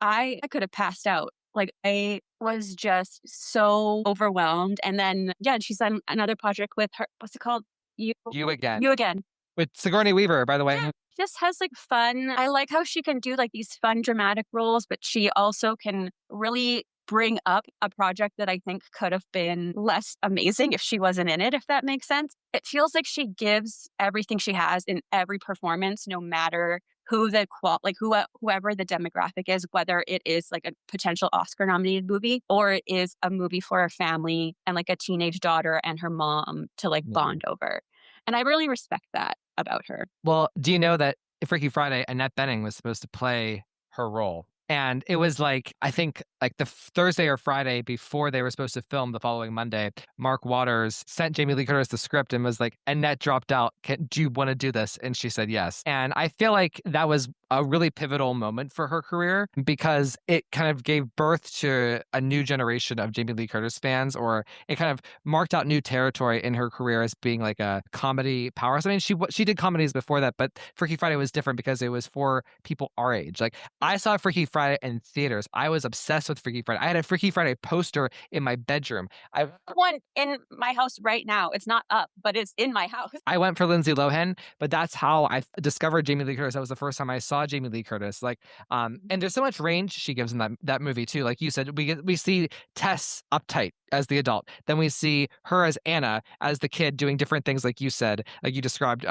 I could have passed out. Like I was just so overwhelmed. And then yeah, she's on another project with her. What's it called? You again. You again. With Sigourney Weaver, by the way. Yeah, just has like fun. I like how she can do like these fun dramatic roles, but she also can really bring up a project that I think could have been less amazing if she wasn't in it, if that makes sense. It feels like she gives everything she has in every performance, no matter who the whoever the demographic is, whether it is like a potential Oscar nominated movie or it is a movie for a family and like a teenage daughter and her mom to like bond over. And I really respect that about her. Well, do you know that Freaky Friday, Annette Bening was supposed to play her role? And it was like, I think like the Thursday or Friday before they were supposed to film the following Monday, Mark Waters sent Jamie Lee Curtis the script and was like, Annette dropped out. Do you want to do this? And she said yes. And I feel like that was a really pivotal moment for her career because it kind of gave birth to a new generation of Jamie Lee Curtis fans, or it kind of marked out new territory in her career as being like a comedy powerhouse. I mean, she did comedies before that, but Freaky Friday was different because it was for people our age. Like I saw Freaky Friday in theaters. I was obsessed with Freaky Friday. I had a Freaky Friday poster in my bedroom. I one in my house right now. It's not up, but it's in my house. I went for Lindsay Lohan, but that's how I discovered Jamie Lee Curtis. That was the first time I saw Jamie Lee Curtis. Like, and there's so much range she gives in that movie too. Like you said, we see Tess uptight as the adult, then we see her as Anna as the kid doing different things, like you said, like you described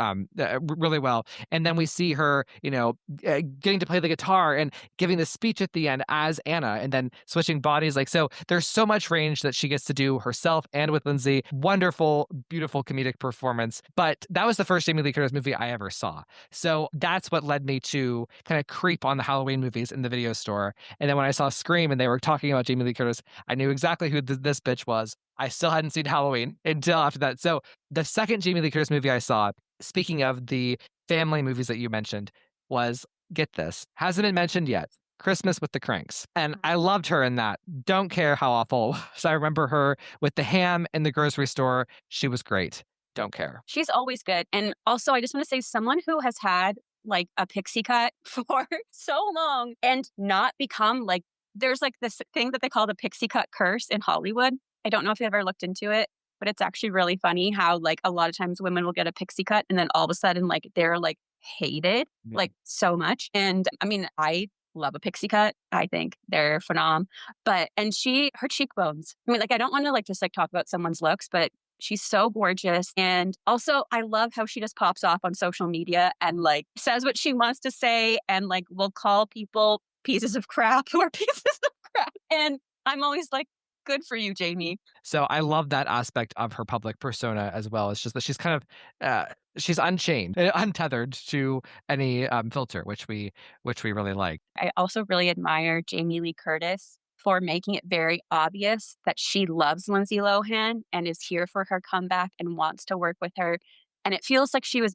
really well, and then we see her, getting to play the guitar and giving the speech at the end as Anna, and then switching bodies. Like so, there's so much range that she gets to do herself and with Lindsay. Wonderful, beautiful comedic performance. But that was the first Jamie Lee Curtis movie I ever saw. So that's what led me to kind of creep on the Halloween movies in the video store. And then when I saw Scream and they were talking about Jamie Lee Curtis, I knew exactly who this bitch was. I still hadn't seen Halloween until after that. So the second Jamie Lee Curtis movie I saw, speaking of the family movies that you mentioned, was, get this, hasn't been mentioned yet, Christmas with the Cranks. And I loved her in that. Don't care how awful. So I remember her with the ham in the grocery store. She was great. Don't care. She's always good. And also, I just want to say, someone who has had like a pixie cut for so long and not become like, there's like this thing that they call the pixie cut curse in Hollywood. I don't know if you ever looked into it, but it's actually really funny how like a lot of times women will get a pixie cut and then all of a sudden like they're like hated like so much. And I mean, I love a pixie cut. I think they're phenom. And her cheekbones. I mean, like I don't want to like just like talk about someone's looks, but she's so gorgeous. And also I love how she just pops off on social media and like says what she wants to say and like will call people pieces of crap who are pieces of crap. And I'm always like, good for you, Jamie. So I love that aspect of her public persona as well. It's just that she's kind of she's unchained, untethered to any filter, which we really like. I also really admire Jamie Lee Curtis for making it very obvious that she loves Lindsay Lohan and is here for her comeback and wants to work with her. And it feels like she was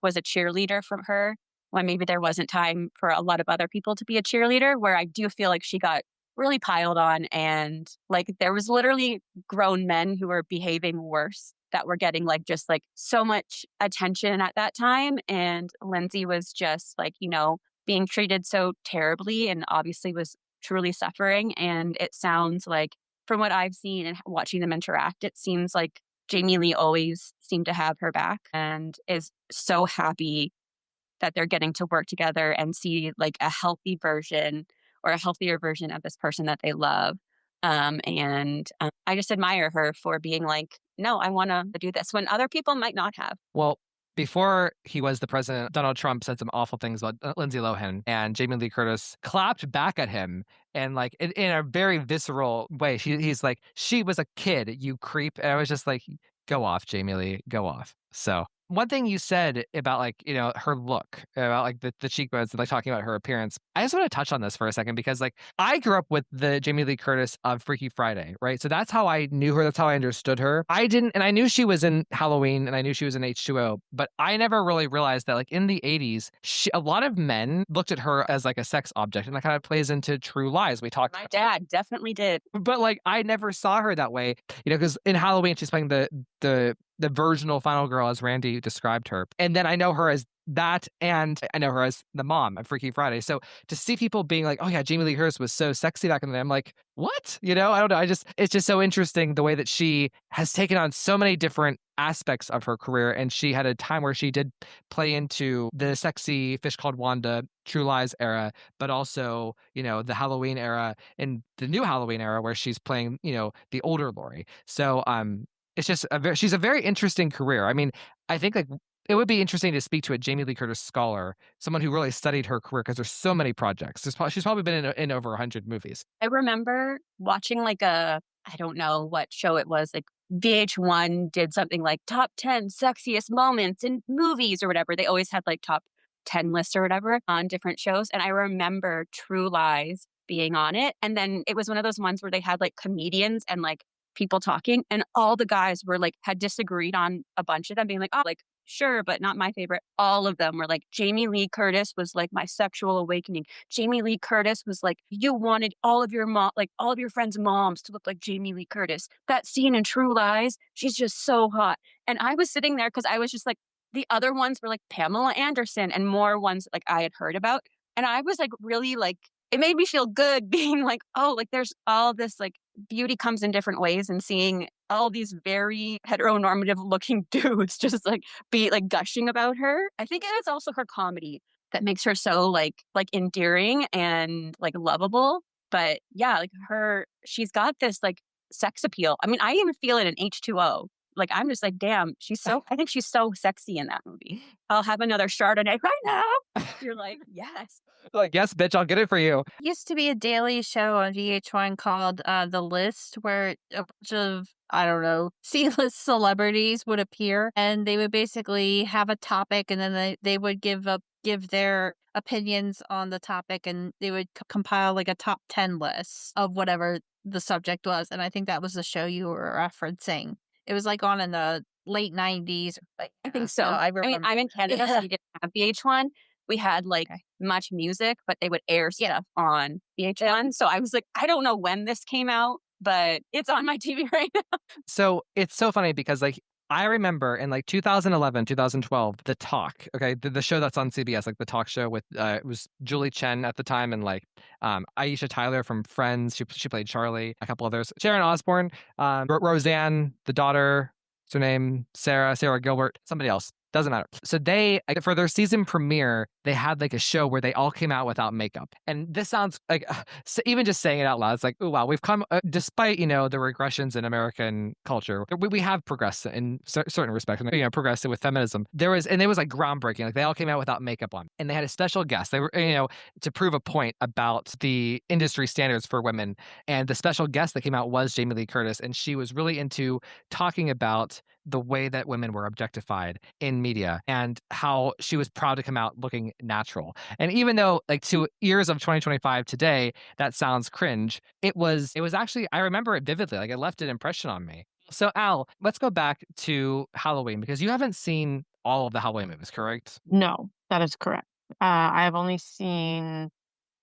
was a cheerleader from her when maybe there wasn't time for a lot of other people to be a cheerleader, where I do feel like she got really piled on, and like there was literally grown men who were behaving worse that were getting like just like so much attention at that time, and Lindsay was just like being treated so terribly and obviously was truly suffering. And it sounds like, from what I've seen and watching them interact, it seems like Jamie Lee always seemed to have her back and is so happy that they're getting to work together and see like a healthy version or a healthier version of this person that they love. And I just admire her for being like, no, I want to do this when other people might not have. Well, before he was the president, Donald Trump said some awful things about Lindsay Lohan, and Jamie Lee Curtis clapped back at him and like in a very visceral way. He's like, she was a kid, you creep. And I was just like, go off, Jamie Lee, go off. So One thing you said about like, her look, about like the cheekbones and like talking about her appearance. I just want to touch on this for a second because like I grew up with the Jamie Lee Curtis of Freaky Friday, right? So that's how I knew her. That's how I understood her. I didn't, and I knew she was in Halloween and I knew she was in H2O, but I never really realized that like in the 80s, a lot of men looked at her as like a sex object, and that kind of plays into True Lies. We talked. My dad definitely did. But like I never saw her that way, because in Halloween she's playing the virginal final girl as Randy described her. And then I know her as that, and I know her as the mom of Freaky Friday. So to see people being like, "Oh yeah, Jamie Lee Curtis was so sexy back in the day," I'm like, "What?" I don't know. It's just so interesting the way that she has taken on so many different aspects of her career, and she had a time where she did play into the sexy Fish Called Wanda, True Lies era, but also the Halloween era and the new Halloween era where she's playing the older Laurie. So it's just she's a very interesting career. I mean, I think like it would be interesting to speak to a Jamie Lee Curtis scholar, someone who really studied her career, because there's so many projects. She's probably been in over 100 movies. I remember watching like I don't know what show it was, like VH1 did something like top 10 sexiest moments in movies or whatever. They always had like top 10 lists or whatever on different shows. And I remember True Lies being on it. And then it was one of those ones where they had like comedians and like people talking, and all the guys were like, had disagreed on a bunch of them, being like, oh, like, sure, but not my favorite. All of them were like, Jamie Lee Curtis was like my sexual awakening. Jamie Lee Curtis was like, you wanted all of your all of your friends' moms to look like Jamie Lee Curtis. That scene in True Lies, she's just so hot. And I was sitting there because I was just like, the other ones were like Pamela Anderson and more ones like I had heard about. And I was like, really like, it made me feel good being like, oh, like there's all this like beauty comes in different ways, and seeing all these very heteronormative looking dudes just like be like gushing about her. I think it's also her comedy that makes her so like endearing and like lovable. But yeah, like she's got this like sex appeal. I mean, I even feel it in H2O. Like, I'm just like, damn, I think she's so sexy in that movie. I'll have another Chardonnay right now. You're like, yes. Like, yes, bitch, I'll get it for you. Used to be a daily show on VH1 called The List, where a bunch of, I don't know, C-list celebrities would appear, and they would basically have a topic, and then they would give their opinions on the topic, and they would compile like a top 10 list of whatever the subject was. And I think that was the show you were referencing. It was like on in the late 90s. I think so. I mean, I'm in Canada, so we didn't have VH1. We had like Much Music, but they would air stuff on VH1. So I was like, I don't know when this came out, but it's on my TV right now. So it's so funny because like I remember in like 2011, 2012, The Talk, okay, the show that's on CBS, like the talk show with, it was Julie Chen at the time, and like Aisha Tyler from Friends, she played Charlie, a couple others, Sharon Osbourne, Roseanne, the daughter, what's her name, Sarah Gilbert, somebody else. Doesn't matter. So they, for their season premiere, they had like a show where they all came out without makeup. And this sounds like, even just saying it out loud, it's like, oh, wow, we've come, despite, the regressions in American culture, we have progressed in certain respects, progressed with feminism. It was like groundbreaking. Like they all came out without makeup on. And they had a special guest. They were, to prove a point about the industry standards for women. And the special guest that came out was Jamie Lee Curtis. And she was really into talking about the way that women were objectified in media and how she was proud to come out looking natural. And even though like to ears of 2025 today, that sounds cringe, it was actually, I remember it vividly. Like it left an impression on me. So Al, let's go back to Halloween, because you haven't seen all of the Halloween movies, correct? No, that is correct. I have only seen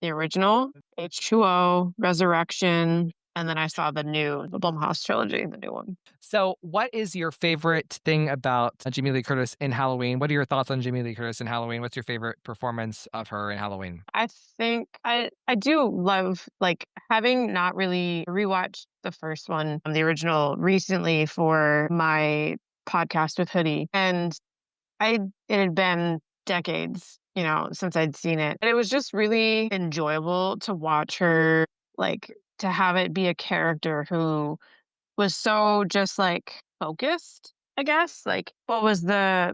the original, H2O, Resurrection, and then I saw the Blumhouse trilogy, the new one. So what is your favorite thing about Jamie Lee Curtis in Halloween? What are your thoughts on Jamie Lee Curtis in Halloween? What's your favorite performance of her in Halloween? I think I do love, like, having not really rewatched the first one, the original, recently for my podcast with Hoodie. And it had been decades, since I'd seen it. And it was just really enjoyable to watch her, like, to have it be a character who was so just like focused, I guess. Like, what was the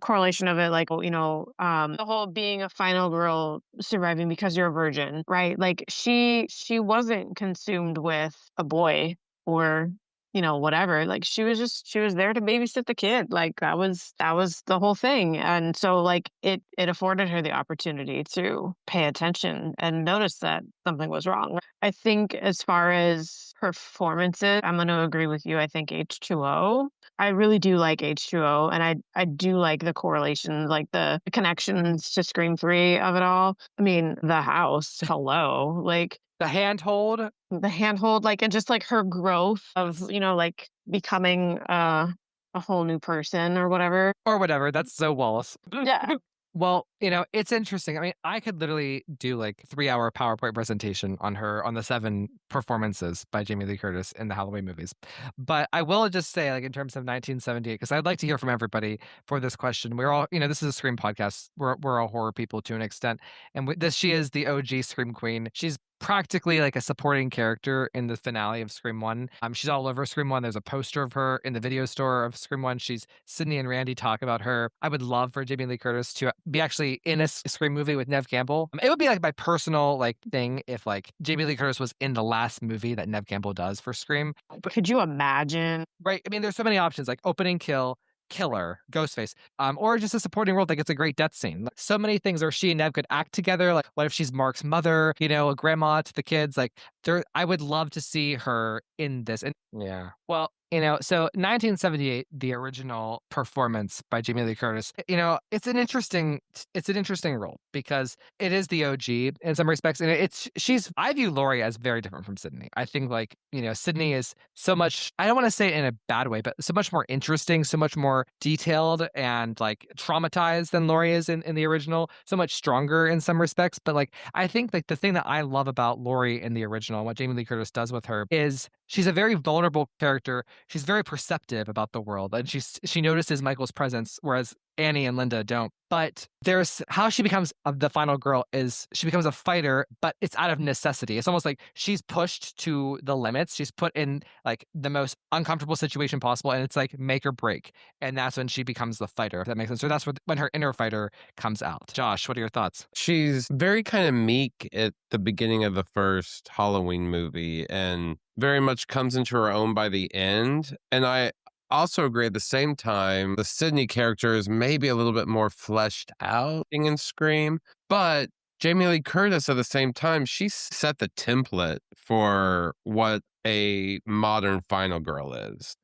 correlation of it? Like, the whole being a final girl surviving because you're a virgin, right? Like she wasn't consumed with a boy or whatever. Like she was there to babysit the kid. Like that was the whole thing. And so like it afforded her the opportunity to pay attention and notice that something was wrong. I think as far as performances, I'm going to agree with you. I think H2O. I really do like H2O, and I do like the correlation, like the connections to Scream 3 of it all. I mean, the house, hello. Like The handhold. the handhold, like, and just like her growth of, like becoming a whole new person or whatever. Or whatever. That's Zoe Wallace. Yeah. Well, it's interesting. I mean, I could literally do like 3-hour PowerPoint presentation on the 7 performances by Jamie Lee Curtis in the Halloween movies. But I will just say, like, in terms of 1978, because I'd like to hear from everybody for this question. We're all, this is a Scream podcast. We're all horror people to an extent. And she is the OG Scream Queen. She's practically like a supporting character in the finale of Scream 1. She's all over Scream 1. There's a poster of her in the video store of Scream 1. Sydney and Randy talk about her. I would love for Jamie Lee Curtis to be actually in a Scream movie with Nev Campbell. It would be like my personal like thing if like Jamie Lee Curtis was in the last movie that Nev Campbell does for Scream. But could you imagine? Right. I mean, there's so many options like opening kill, killer, Ghostface, or just a supporting role that gets a great death scene. Like, so many things where she and Nev could act together. Like, what if she's Mark's mother, a grandma to the kids? Like, I would love to see her in this. And yeah, well, so 1978, the original performance by Jamie Lee Curtis, it's an interesting role because it is the OG in some respects. And I view Laurie as very different from Sydney. I think like, Sydney is so much, I don't want to say it in a bad way, but so much more interesting, so much more detailed and like traumatized than Laurie is in the original, so much stronger in some respects. But like, I think like the thing that I love about Laurie in the original, what Jamie Lee Curtis does with her is she's a very vulnerable character. She's very perceptive about the world, and she notices Michael's presence, whereas Annie and Linda don't. But there's how she becomes the final girl is she becomes a fighter, but it's out of necessity. It's almost like she's pushed to the limits. She's put in like the most uncomfortable situation possible, and it's like make or break. And that's when she becomes the fighter, if that makes sense. So that's when her inner fighter comes out. Josh, what are your thoughts? She's very kind of meek at the beginning of the first Halloween movie and very much comes into her own by the end. And I also agree at the same time, the Sydney character is maybe a little bit more fleshed out in Scream, but Jamie Lee Curtis at the same time, she set the template for what a modern final girl is.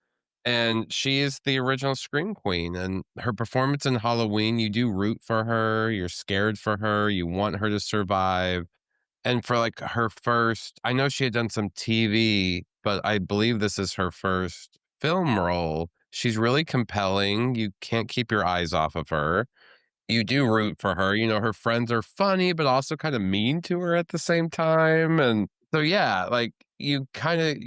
And she is the original Scream Queen. And her performance in Halloween, you do root for her. You're scared for her. You want her to survive. And for like her first, I know she had done some TV, but I believe this is her first film role. She's really compelling. You can't keep your eyes off of her. You do root for her. Her friends are funny, but also kind of mean to her at the same time. And so, yeah, like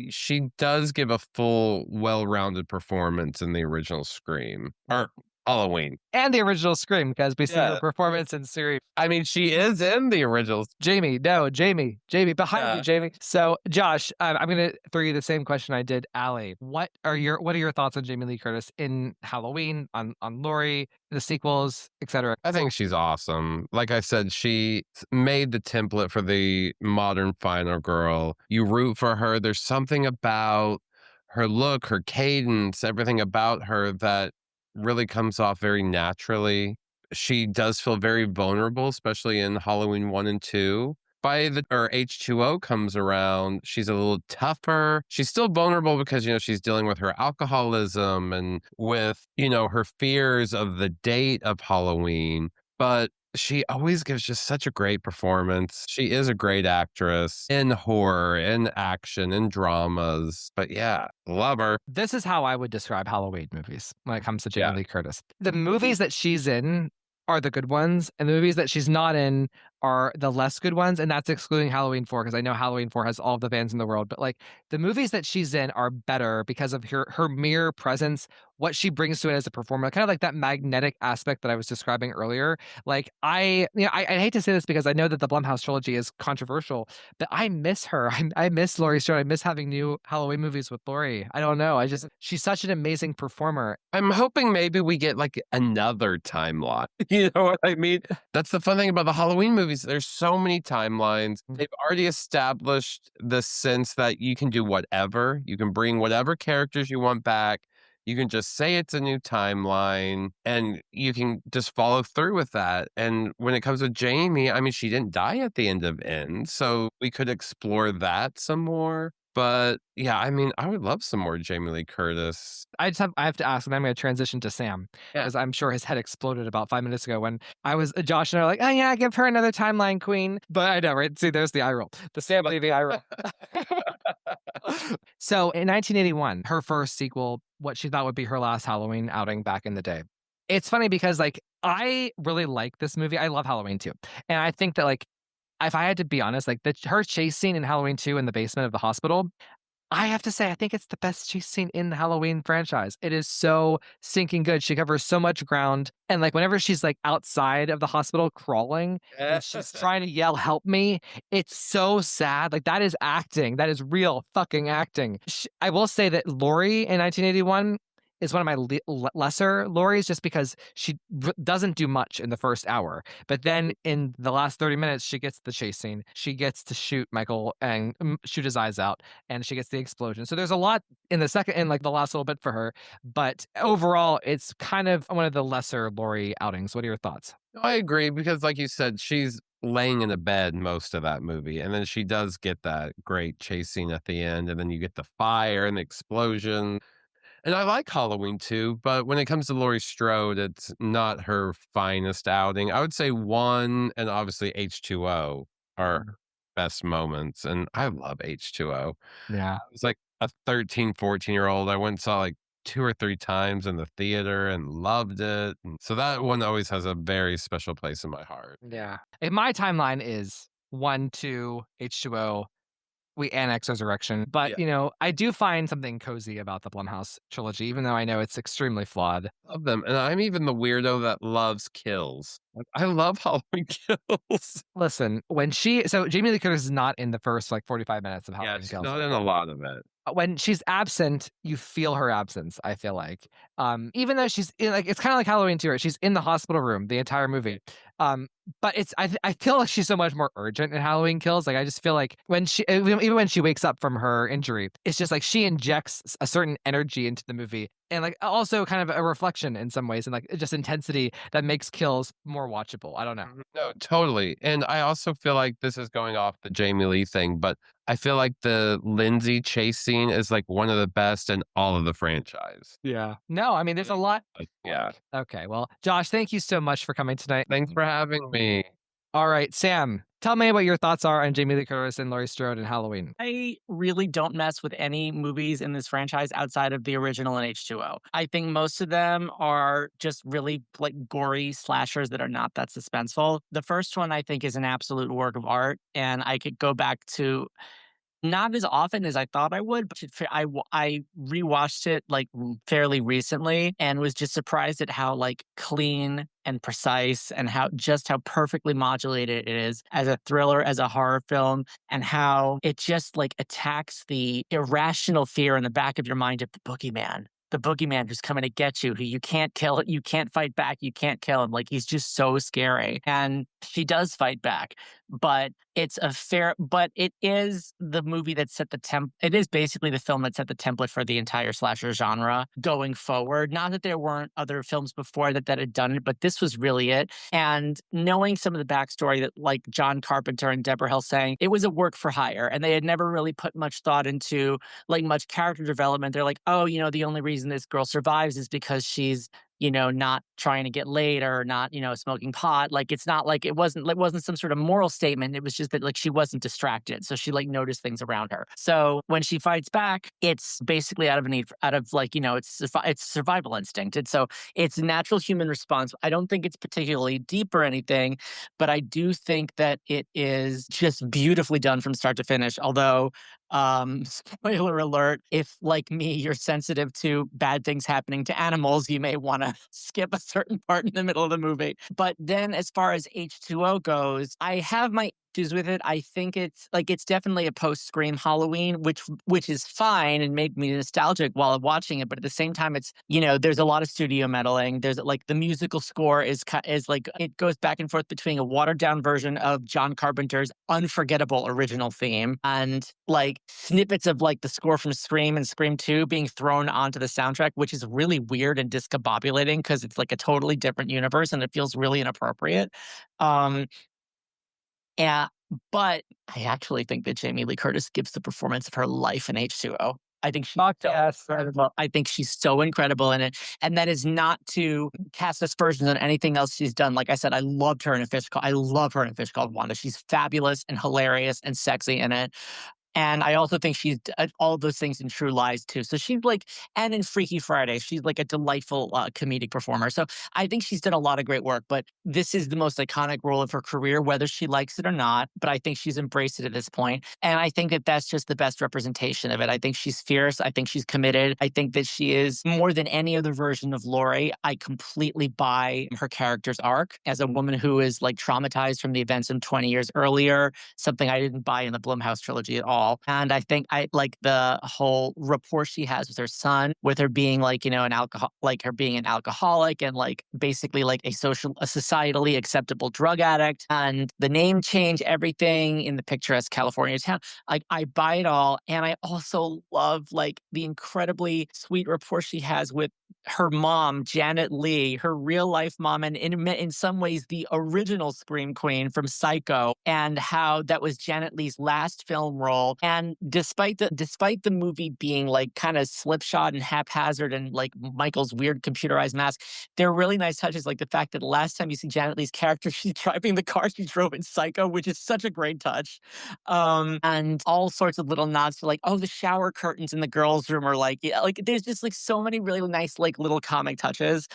she does give a full, well-rounded performance in the original Scream or Halloween. And the original Scream, because we see her performance in series. I mean, she is in the original. Jamie, behind you, Jamie. So, Josh, I'm going to throw you the same question I did Allie. What are your thoughts on Jamie Lee Curtis in Halloween, on Laurie, the sequels, etc.? I think she's awesome. Like I said, she made the template for the modern final girl. You root for her. There's something about her look, her cadence, everything about her that really comes off very naturally. She does feel very vulnerable, especially in Halloween 1 and 2. Or H2O comes around, she's a little tougher. She's still vulnerable because, she's dealing with her alcoholism and with, her fears of the date of Halloween. But she always gives just such a great performance. She is a great actress in horror, in action, in dramas. But yeah, love her. This is how I would describe Halloween movies when it comes to Jamie Lee Curtis. The movies that she's in are the good ones, and the movies that she's not in are the less good ones, and that's excluding Halloween 4, because I know Halloween 4 has all of the fans in the world, but like the movies that she's in are better because of her mere presence what she brings to it as a performer, kind of like that magnetic aspect that I was describing earlier. Like I hate to say this because I know that the Blumhouse trilogy is controversial, but I miss her. I miss Laurie Strode. I miss having new Halloween movies with Laurie. I don't know. She's such an amazing performer. I'm hoping maybe we get like another timeline. You know what I mean? That's the fun thing about the Halloween movies. There's so many timelines. They've already established the sense that you can do whatever. You can bring whatever characters you want back. You can just say it's a new timeline and you can just follow through with that. And when it comes to Jamie, I mean, she didn't die at the end of End, so we could explore that some more. But yeah, I mean, I would love some more Jamie Lee Curtis. I have to ask, and I'm going to transition to Sam Yeah. because I'm sure his head exploded about 5 minutes ago when I was Josh and I were like, oh yeah, give her another timeline queen. But I know, right? See, there's the eye roll, the Sam leaving eye roll. So in 1981, her first sequel, what she thought would be her last Halloween outing back in the day. It's funny because like I really like this movie. I love Halloween 2, and I think that like if I had to be honest, like her chase scene in Halloween 2 in the basement of the hospital, I have to say, I think it's the best chase scene in the Halloween franchise. It is so stinking good. She covers so much ground. And like whenever she's like outside of the hospital crawling and she's trying to yell, help me, it's so sad. Like that is acting. That is real fucking acting. I will say that Laurie in 1981 is one of my lesser Lauries just because she doesn't do much in the first hour. But then in the last 30 minutes, she gets the chase scene. She gets to shoot Michael and shoot his eyes out, and she gets the explosion. So there's a lot in the second, in like the last little bit for her. But overall, it's kind of one of the lesser Laurie outings. What are your thoughts? I agree because, like you said, she's laying in a bed most of that movie, and then she does get that great chase scene at the end, and then you get the fire and the explosion. And I like Halloween too, but when it comes to Laurie Strode, it's not her finest outing. I would say 1 and obviously H2O are her best moments, and I love H2O. Yeah. I was like a 13, 14-year-old. I went and saw like 2 or 3 times in the theater and loved it. And so that one always has a very special place in my heart. Yeah. And my timeline is 1, 2, H2O, we annex Resurrection. But, you know, I do find something cozy about the Blumhouse trilogy, even though I know it's extremely flawed. Love them. And I'm even the weirdo that loves kills. Like, I love Halloween Kills. Listen, so Jamie Lee Curtis is not in the first like 45 minutes of Halloween She's Kills. not in a lot of it. When she's absent, you feel her absence, I feel like. Even though she's in, like, it's kind of like Halloween 2, right? She's in the hospital room the entire movie. But I feel like she's so much more urgent in Halloween Kills. Like I just feel like when even when she wakes up from her injury, it's just like she injects a certain energy into the movie. And like also kind of a reflection in some ways and like just intensity that makes Kills more watchable. I don't know. No, totally. And I also feel like this is going off the Jamie Lee thing, but I feel like the Lindsay chase scene is like one of the best in all of the franchise. Yeah. No, I mean, there's a lot. Yeah. Okay. Well, Josh, thank you so much for coming tonight. Thanks for having me. All right, Sam, tell me what your thoughts are on Jamie Lee Curtis and Laurie Strode and Halloween. I really don't mess with any movies in this franchise outside of the original and H2O. I think most of them are just really like gory slashers that are not that suspenseful. The first one I think is an absolute work of art, and I could go back to not as often as I thought I would, but I rewatched it like fairly recently and was just surprised at how like clean and precise and how perfectly modulated it is as a thriller, as a horror film, and how it just like attacks the irrational fear in the back of your mind of the boogeyman who's coming to get you, who you can't kill, you can't fight back, you can't kill him. Like he's just so scary. And she does fight back, but it is the movie that set it is basically the film that set the template for the entire slasher genre going forward. Not that there weren't other films before that had done it, but this was really it. And knowing some of the backstory that like John Carpenter and Deborah Hill saying, it was a work for hire and they had never really put much thought into like much character development. They're like, oh, the only reason this girl survives is because she's not trying to get laid or not, smoking pot. Like, it's not like it wasn't some sort of moral statement. It was just that like she wasn't distracted. So she like noticed things around her. So when she fights back, it's basically out of a need, it's survival instinct. And so it's a natural human response. I don't think it's particularly deep or anything, but I do think that it is just beautifully done from start to finish. Although Spoiler alert, if like me, you're sensitive to bad things happening to animals, you may want to skip a certain part in the middle of the movie. But then as far as H2O goes, I have my issues with it. I think it's definitely a post Scream Halloween, which is fine and made me nostalgic while watching it. But at the same time, it's there's a lot of studio meddling. There's like the musical score is like it goes back and forth between a watered down version of John Carpenter's unforgettable original theme and like snippets of like the score from Scream and Scream 2 being thrown onto the soundtrack, which is really weird and discombobulating because it's like a totally different universe and it feels really inappropriate. Um, yeah, but I actually think that Jamie Lee Curtis gives the performance of her life in H2O. I think she's incredible. I think she's so incredible in it. And that is not to cast aspersions on anything else she's done. Like I said, I loved her in I love her in A Fish Called Wanda. She's fabulous and hilarious and sexy in it. And I also think she's all of those things in True Lies too. So she's like, and in Freaky Friday, she's like a delightful comedic performer. So I think she's done a lot of great work, but this is the most iconic role of her career, whether she likes it or not. But I think she's embraced it at this point. And I think that that's just the best representation of it. I think she's fierce. I think she's committed. I think that she is more than any other version of Laurie. I completely buy her character's arc as a woman who is like traumatized from the events of 20 years earlier, something I didn't buy in the Blumhouse trilogy at all. And I think I like the whole rapport she has with her son, with her being like, her being an alcoholic and like basically like a societally acceptable drug addict, and the name change, everything in the picturesque California town. Like I buy it all. And I also love like the incredibly sweet rapport she has with her mom, Janet Leigh, her real life mom, and in some ways the original Scream Queen from Psycho, and how that was Janet Leigh's last film role. And despite the movie being like kind of slipshod and haphazard and like Michael's weird computerized mask, there are really nice touches, like the fact that the last time you see Janet Leigh's character, she's driving the car she drove in Psycho, which is such a great touch. And all sorts of little nods to like, oh, the shower curtains in the girls' room are like, yeah, like there's just like so many really nice like little comic touches.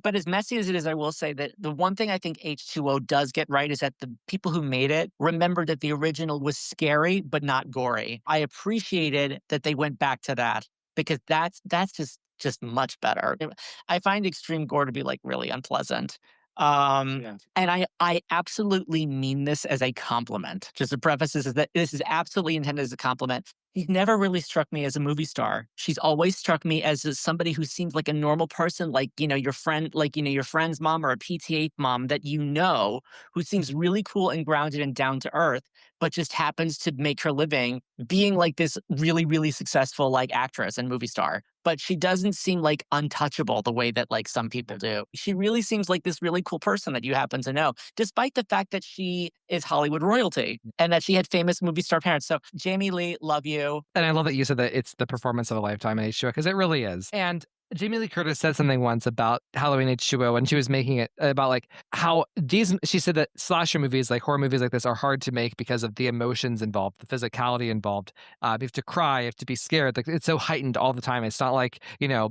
But as messy as it is, I will say that the one thing I think H2O does get right is that the people who made it remember that the original was scary but not gory. I appreciated that they went back to that because that's just much better. I find extreme gore to be like really unpleasant. And I absolutely mean this as a compliment. Just to preface this is that this is absolutely intended as a compliment. She's never really struck me as a movie star. She's always struck me as somebody who seems like a normal person, like, your friend, like, your friend's mom or a PTA mom that who seems really cool and grounded and down to earth, but just happens to make her living being like this really, really successful like actress and movie star. But she doesn't seem like untouchable the way that like some people do. She really seems like this really cool person that you happen to know, despite the fact that she is Hollywood royalty and that she had famous movie star parents. So Jamie Lee, love you. And I love that you said that it's the performance of a lifetime in H2O, because it really is. And Jamie Lee Curtis said something once about Halloween H2O, and she was making it about like how she said that slasher movies, like horror movies like this, are hard to make because of the emotions involved, the physicality involved. You have to cry, you have to be scared. Like it's so heightened all the time. It's not like,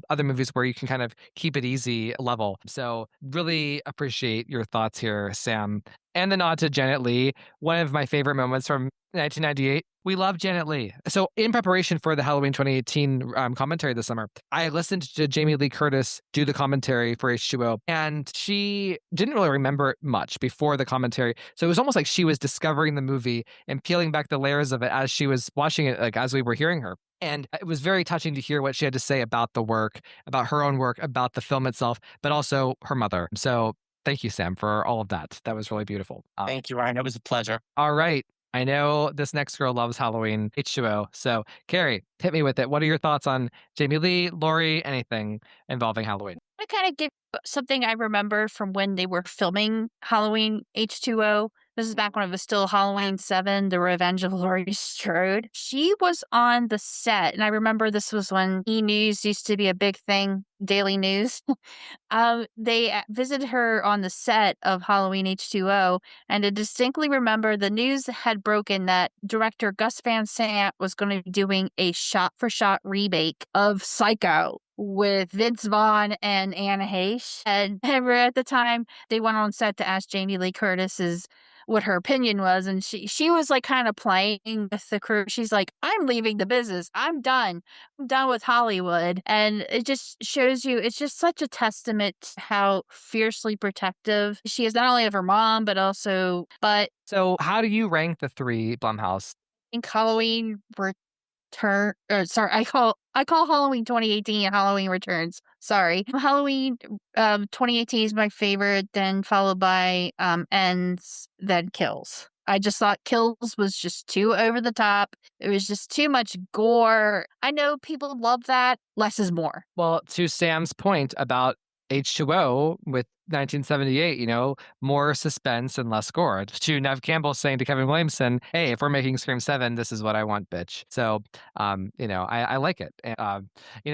other movies where you can kind of keep it easy level. So really appreciate your thoughts here, Sam. And the nod to Janet Leigh, one of my favorite moments from 1998. We love Janet Leigh. So in preparation for the Halloween 2018 commentary this summer, I listened to Jamie Lee Curtis do the commentary for H2O, and she didn't really remember much before the commentary. So it was almost like she was discovering the movie and peeling back the layers of it as she was watching it, like as we were hearing her. And it was very touching to hear what she had to say about the work, about her own work, about the film itself, but also her mother. So thank you, Sam, for all of that. That was really beautiful. Thank you, Ryan. It was a pleasure. All right. I know this next girl loves Halloween, H2O. So, Carrie, hit me with it. What are your thoughts on Jamie Lee, Laurie, anything involving Halloween? I kind of give something I remember from when they were filming Halloween H2O. This is back when it was still Halloween 7, The Revenge of Laurie Strode. She was on the set, and I remember this was when E-News used to be a big thing, Daily News. They visited her on the set of Halloween H2O, and I distinctly remember the news had broken that director Gus Van Sant was going to be doing a shot-for-shot remake of Psycho with Vince Vaughn and Anne Heche. And at the time, they went on set to ask Jamie Lee Curtis's what her opinion was, and she was like kind of playing with the crew. She's like, I'm leaving the business. I'm done. I'm done with Hollywood. And it just shows you, it's just such a testament to how fiercely protective she is, not only of her mom, but also, but So, how do you rank the three Blumhouse? I think Halloween sorry, I call Halloween 2018 Halloween Returns. Sorry. Halloween 2018 is my favorite, then followed by Ends, then Kills. I just thought Kills was just too over the top. It was just too much gore. I know people love that. Less is more. Well, to Sam's point about H2O with 1978, more suspense and less gore. To Nev Campbell saying to Kevin Williamson, hey, if we're making Scream 7, this is what I want, bitch. So, I like it.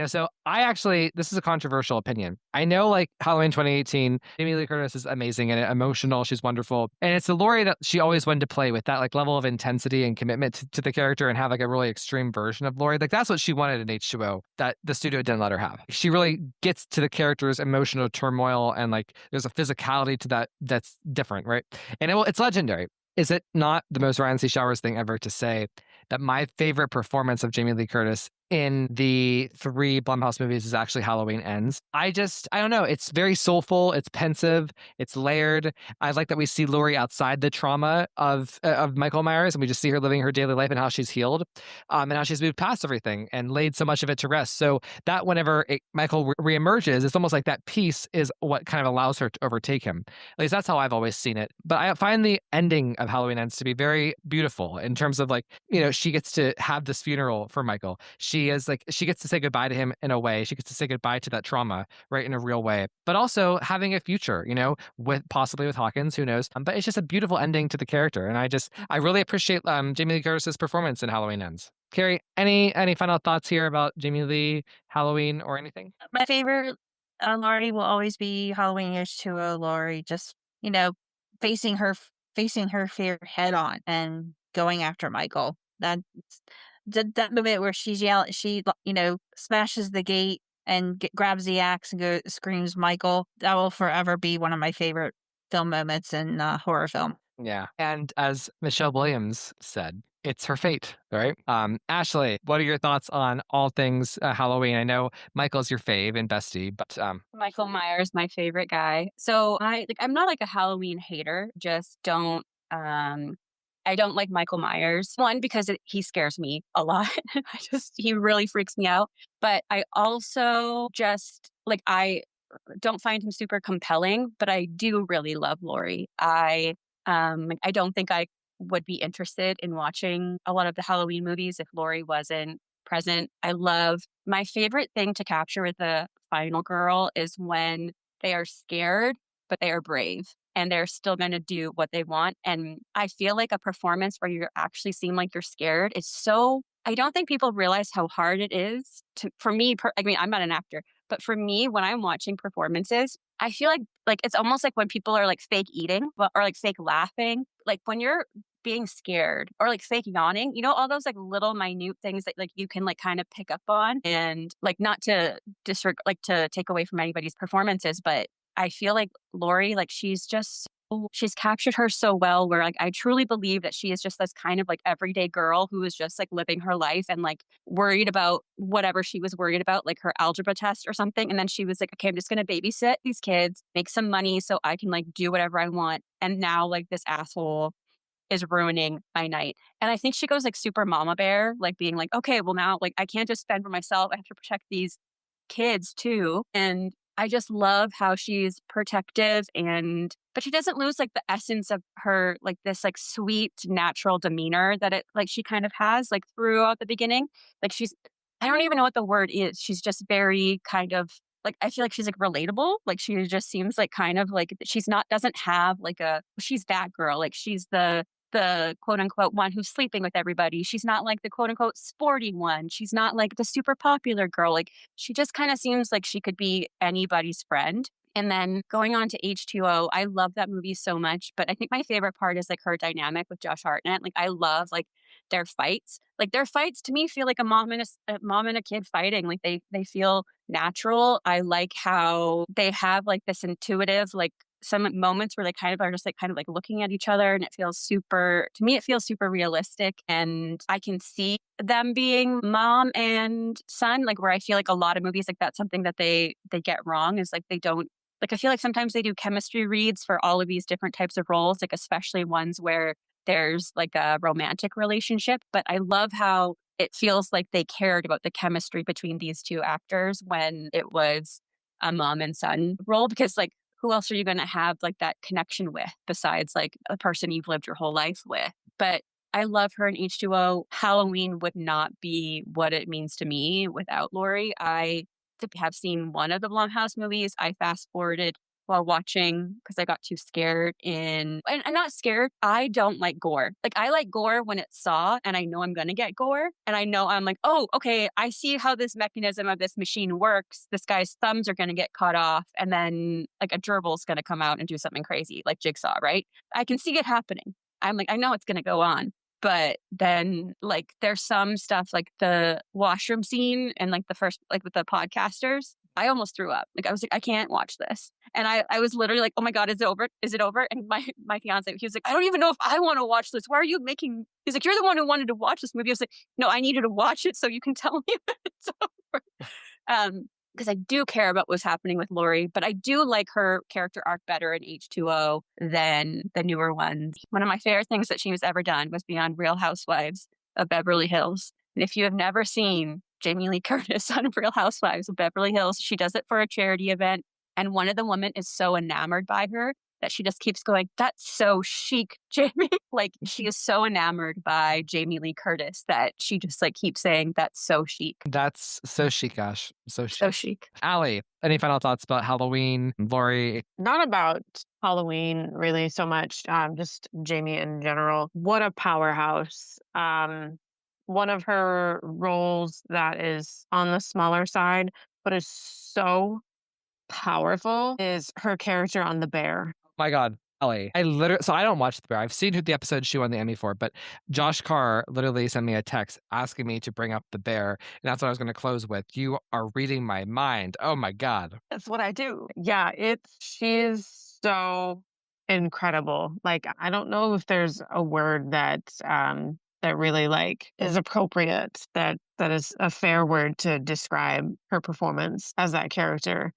So I actually, this is a controversial opinion. I know like Halloween 2018, Jamie Lee Curtis is amazing and emotional. She's wonderful. And it's a Laurie that she always wanted to play with, that like level of intensity and commitment to the character and have like a really extreme version of Laurie. Like that's what she wanted in H2O that the studio didn't let her have. She really gets to the character's emotional turmoil and like there's a physicality to that that's different, right? And it's legendary. Is it not the most Ryan C. Showers thing ever to say that my favorite performance of Jamie Lee Curtis in the three Blumhouse movies is actually Halloween Ends? I don't know. It's very soulful. It's pensive. It's layered. I like that we see Laurie outside the trauma of Michael Myers, and we just see her living her daily life and how she's healed, and how she's moved past everything and laid so much of it to rest. So that whenever Michael reemerges, it's almost like that peace is what kind of allows her to overtake him. At least that's how I've always seen it. But I find the ending of Halloween Ends to be very beautiful in terms of like, she gets to have this funeral for Michael. She gets to say goodbye to him in a way. She gets to say goodbye to that trauma, right, in a real way. But also having a future, with possibly with Hawkins, who knows? But it's just a beautiful ending to the character, and I really appreciate Jamie Lee Curtis's performance in Halloween Ends. Carrie, any final thoughts here about Jamie Lee, Halloween, or anything? My favorite Laurie will always be Halloween H2O Laurie, just, facing her fear head on and going after Michael. That moment where she smashes the gate and grabs the axe and screams Michael. That will forever be one of my favorite film moments in horror film. Yeah. And as Michelle Williams said, it's her fate, right? Ashley, what are your thoughts on all things Halloween? I know Michael's your fave and bestie, but Michael Myers, my favorite guy. So I'm not like a Halloween hater. Just don't. I don't like Michael Myers. One, because he scares me a lot. He really freaks me out. But I also I don't find him super compelling, but I do really love Laurie. I don't think I would be interested in watching a lot of the Halloween movies if Laurie wasn't present. My favorite thing to capture with the final girl is when they are scared, but they are brave and they're still going to do what they want. And I feel like a performance where you actually seem like you're scared is so, I don't think people realize how hard it is for me. I'm not an actor, but for me, when I'm watching performances, I feel like it's almost like when people are like fake eating or like fake laughing, like when you're being scared or like fake yawning, all those like little minute things that like you can like kind of pick up on, and like not to to take away from anybody's performances, but I feel like Laurie, like she's captured her so well where like I truly believe that she is just this kind of like everyday girl who is just like living her life and like worried about whatever she was worried about, like her algebra test or something. And then she was like, okay, I'm just going to babysit these kids, make some money so I can like do whatever I want. And now like this asshole is ruining my night. And I think she goes like super mama bear, like being like, okay, well now like I can't just fend for myself. I have to protect these kids too. And I just love how she's protective but she doesn't lose like the essence of her, like this like sweet natural demeanor that it like she kind of has like throughout the beginning. Like I don't even know what the word is. She's just very kind of like, I feel like she's like relatable. Like she just seems like kind of like doesn't have like she's that girl. Like she's the quote unquote one who's sleeping with everybody. She's not like the quote unquote sporty one. She's not like the super popular girl. Like she just kind of seems like she could be anybody's friend. And then going on to H2O, I love that movie so much. But I think my favorite part is like her dynamic with Josh Hartnett. Like I love like their fights. Like their fights to me feel like a mom and a kid fighting. Like they feel natural. I like how they have like this intuitive like some moments where they kind of are just like kind of like looking at each other, and it feels super, to me, it feels super realistic. And I can see them being mom and son, like where I feel like a lot of movies like that's something that they get wrong is like they don't, like I feel like sometimes they do chemistry reads for all of these different types of roles, like especially ones where there's like a romantic relationship. But I love how it feels like they cared about the chemistry between these two actors when it was a mom and son role, because like who else are you going to have like that connection with besides like a person you've lived your whole life with? But I love her in H2O. Halloween would not be what it means to me without Lori. I have seen one of the Blumhouse movies. I fast forwarded while watching because I got too scared and I'm not scared. I don't like gore. Like I like gore when it's Saw and I know I'm going to get gore. And I know I'm like, oh, okay, I see how this mechanism of this machine works. This guy's thumbs are going to get cut off and then like a gerbil's going to come out and do something crazy like Jigsaw, right? I can see it happening. I'm like, I know it's going to go on. But then like there's some stuff like the washroom scene and like the first, like with the podcasters, I almost threw up. Like I was like, I can't watch this. And I was literally like, oh my God, is it over? Is it over? And my fiance, he was like, I don't even know if I want to watch this. Why are you making, he's like, you're the one who wanted to watch this movie. I was like, no, I needed to watch it so you can tell me that it's over. Because I do care about what's happening with Lori, but I do like her character arc better in H2O than the newer ones. One of my favorite things that she's ever done was be on Real Housewives of Beverly Hills. And if you have never seen Jamie Lee Curtis on Real Housewives of Beverly Hills, she does it for a charity event. And one of the women is so enamored by her that she just keeps going, that's so chic, Jamie. Like she is so enamored by Jamie Lee Curtis that she just like keeps saying, that's so chic. That's so chic, gosh. So chic. So chic. Allie, any final thoughts about Halloween? Lori? Not about Halloween really so much, just Jamie in general. What a powerhouse. One of her roles that is on the smaller side, but is so powerful is her character on The Bear. My God, Ellie. So I don't watch The Bear. I've seen the episode she won the Emmy for, but Josh Carr literally sent me a text asking me to bring up The Bear. And that's what I was going to close with. You are reading my mind. Oh my God. That's what I do. Yeah, she is so incredible. Like, I don't know if there's a word that really like is appropriate, that is a fair word to describe her performance as that character.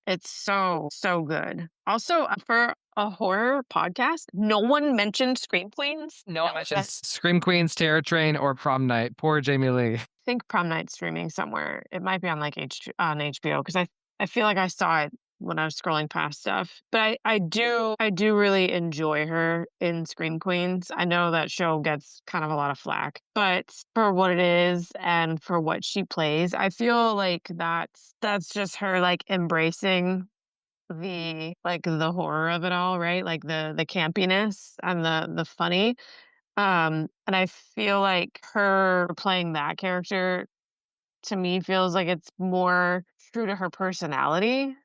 It's so good. Also, for a horror podcast, no one mentioned Scream Queens. No one mentioned Scream Queens, Terror Train, or Prom Night. Poor Jamie Lee. I think Prom Night's streaming somewhere. It might be on like on HBO because I feel like I saw it when I was scrolling past stuff. But I do really enjoy her in Scream Queens. I know that show gets kind of a lot of flack, but for what it is and for what she plays, I feel like that's just her like embracing the horror of it all, right? Like the campiness and the funny. And I feel like her playing that character to me feels like it's more true to her personality,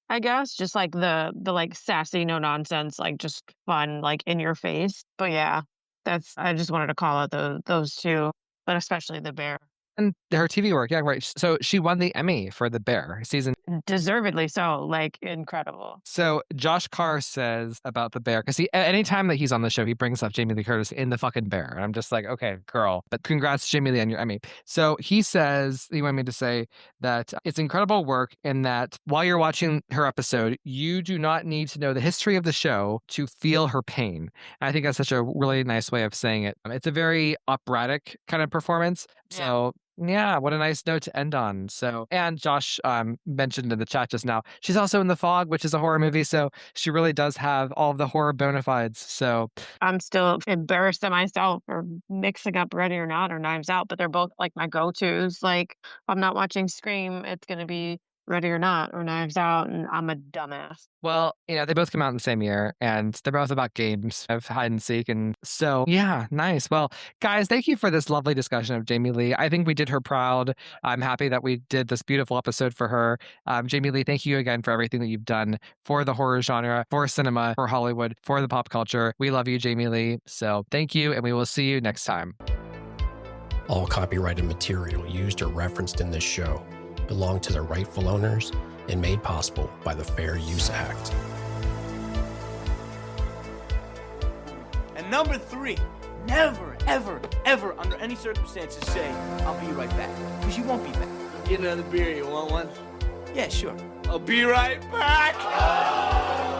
I guess, just like the like sassy, no nonsense, like just fun, like in your face. But yeah, I just wanted to call out those two, but especially The Bear. And her TV work, yeah, right. So she won the Emmy for The Bear season. Deservedly so, like incredible. So Josh Carr says about The Bear, because anytime that he's on the show, he brings up Jamie Lee Curtis in the fucking Bear. And I'm just like, okay, girl, but congrats Jamie Lee on your Emmy. So he wanted me to say that it's incredible work in that while you're watching her episode, you do not need to know the history of the show to feel her pain. And I think that's such a really nice way of saying it. It's a very operatic kind of performance. So yeah, what a nice note to end on. So, and Josh mentioned in the chat just now, she's also in The Fog, which is a horror movie. So she really does have all of the horror bona fides. So I'm still embarrassed at myself for mixing up Ready or Not or Knives Out, but they're both like my go-tos. Like if I'm not watching Scream, it's going to be Ready or Not or Knives Out, and I'm a dumbass. Well, they both come out in the same year, and they're both about games of hide and seek, and so, yeah, nice. Well, guys, thank you for this lovely discussion of Jamie Lee. I think we did her proud. I'm happy that we did this beautiful episode for her. Jamie Lee, thank you again for everything that you've done for the horror genre, for cinema, for Hollywood, for the pop culture. We love you, Jamie Lee. So thank you, and we will see you next time. All copyrighted material used or referenced in this show belong to their rightful owners and made possible by the Fair Use Act. Number 3, never, ever, ever, under any circumstances say, I'll be right back. Because you won't be back. Get another beer, you want one? Yeah, sure. I'll be right back!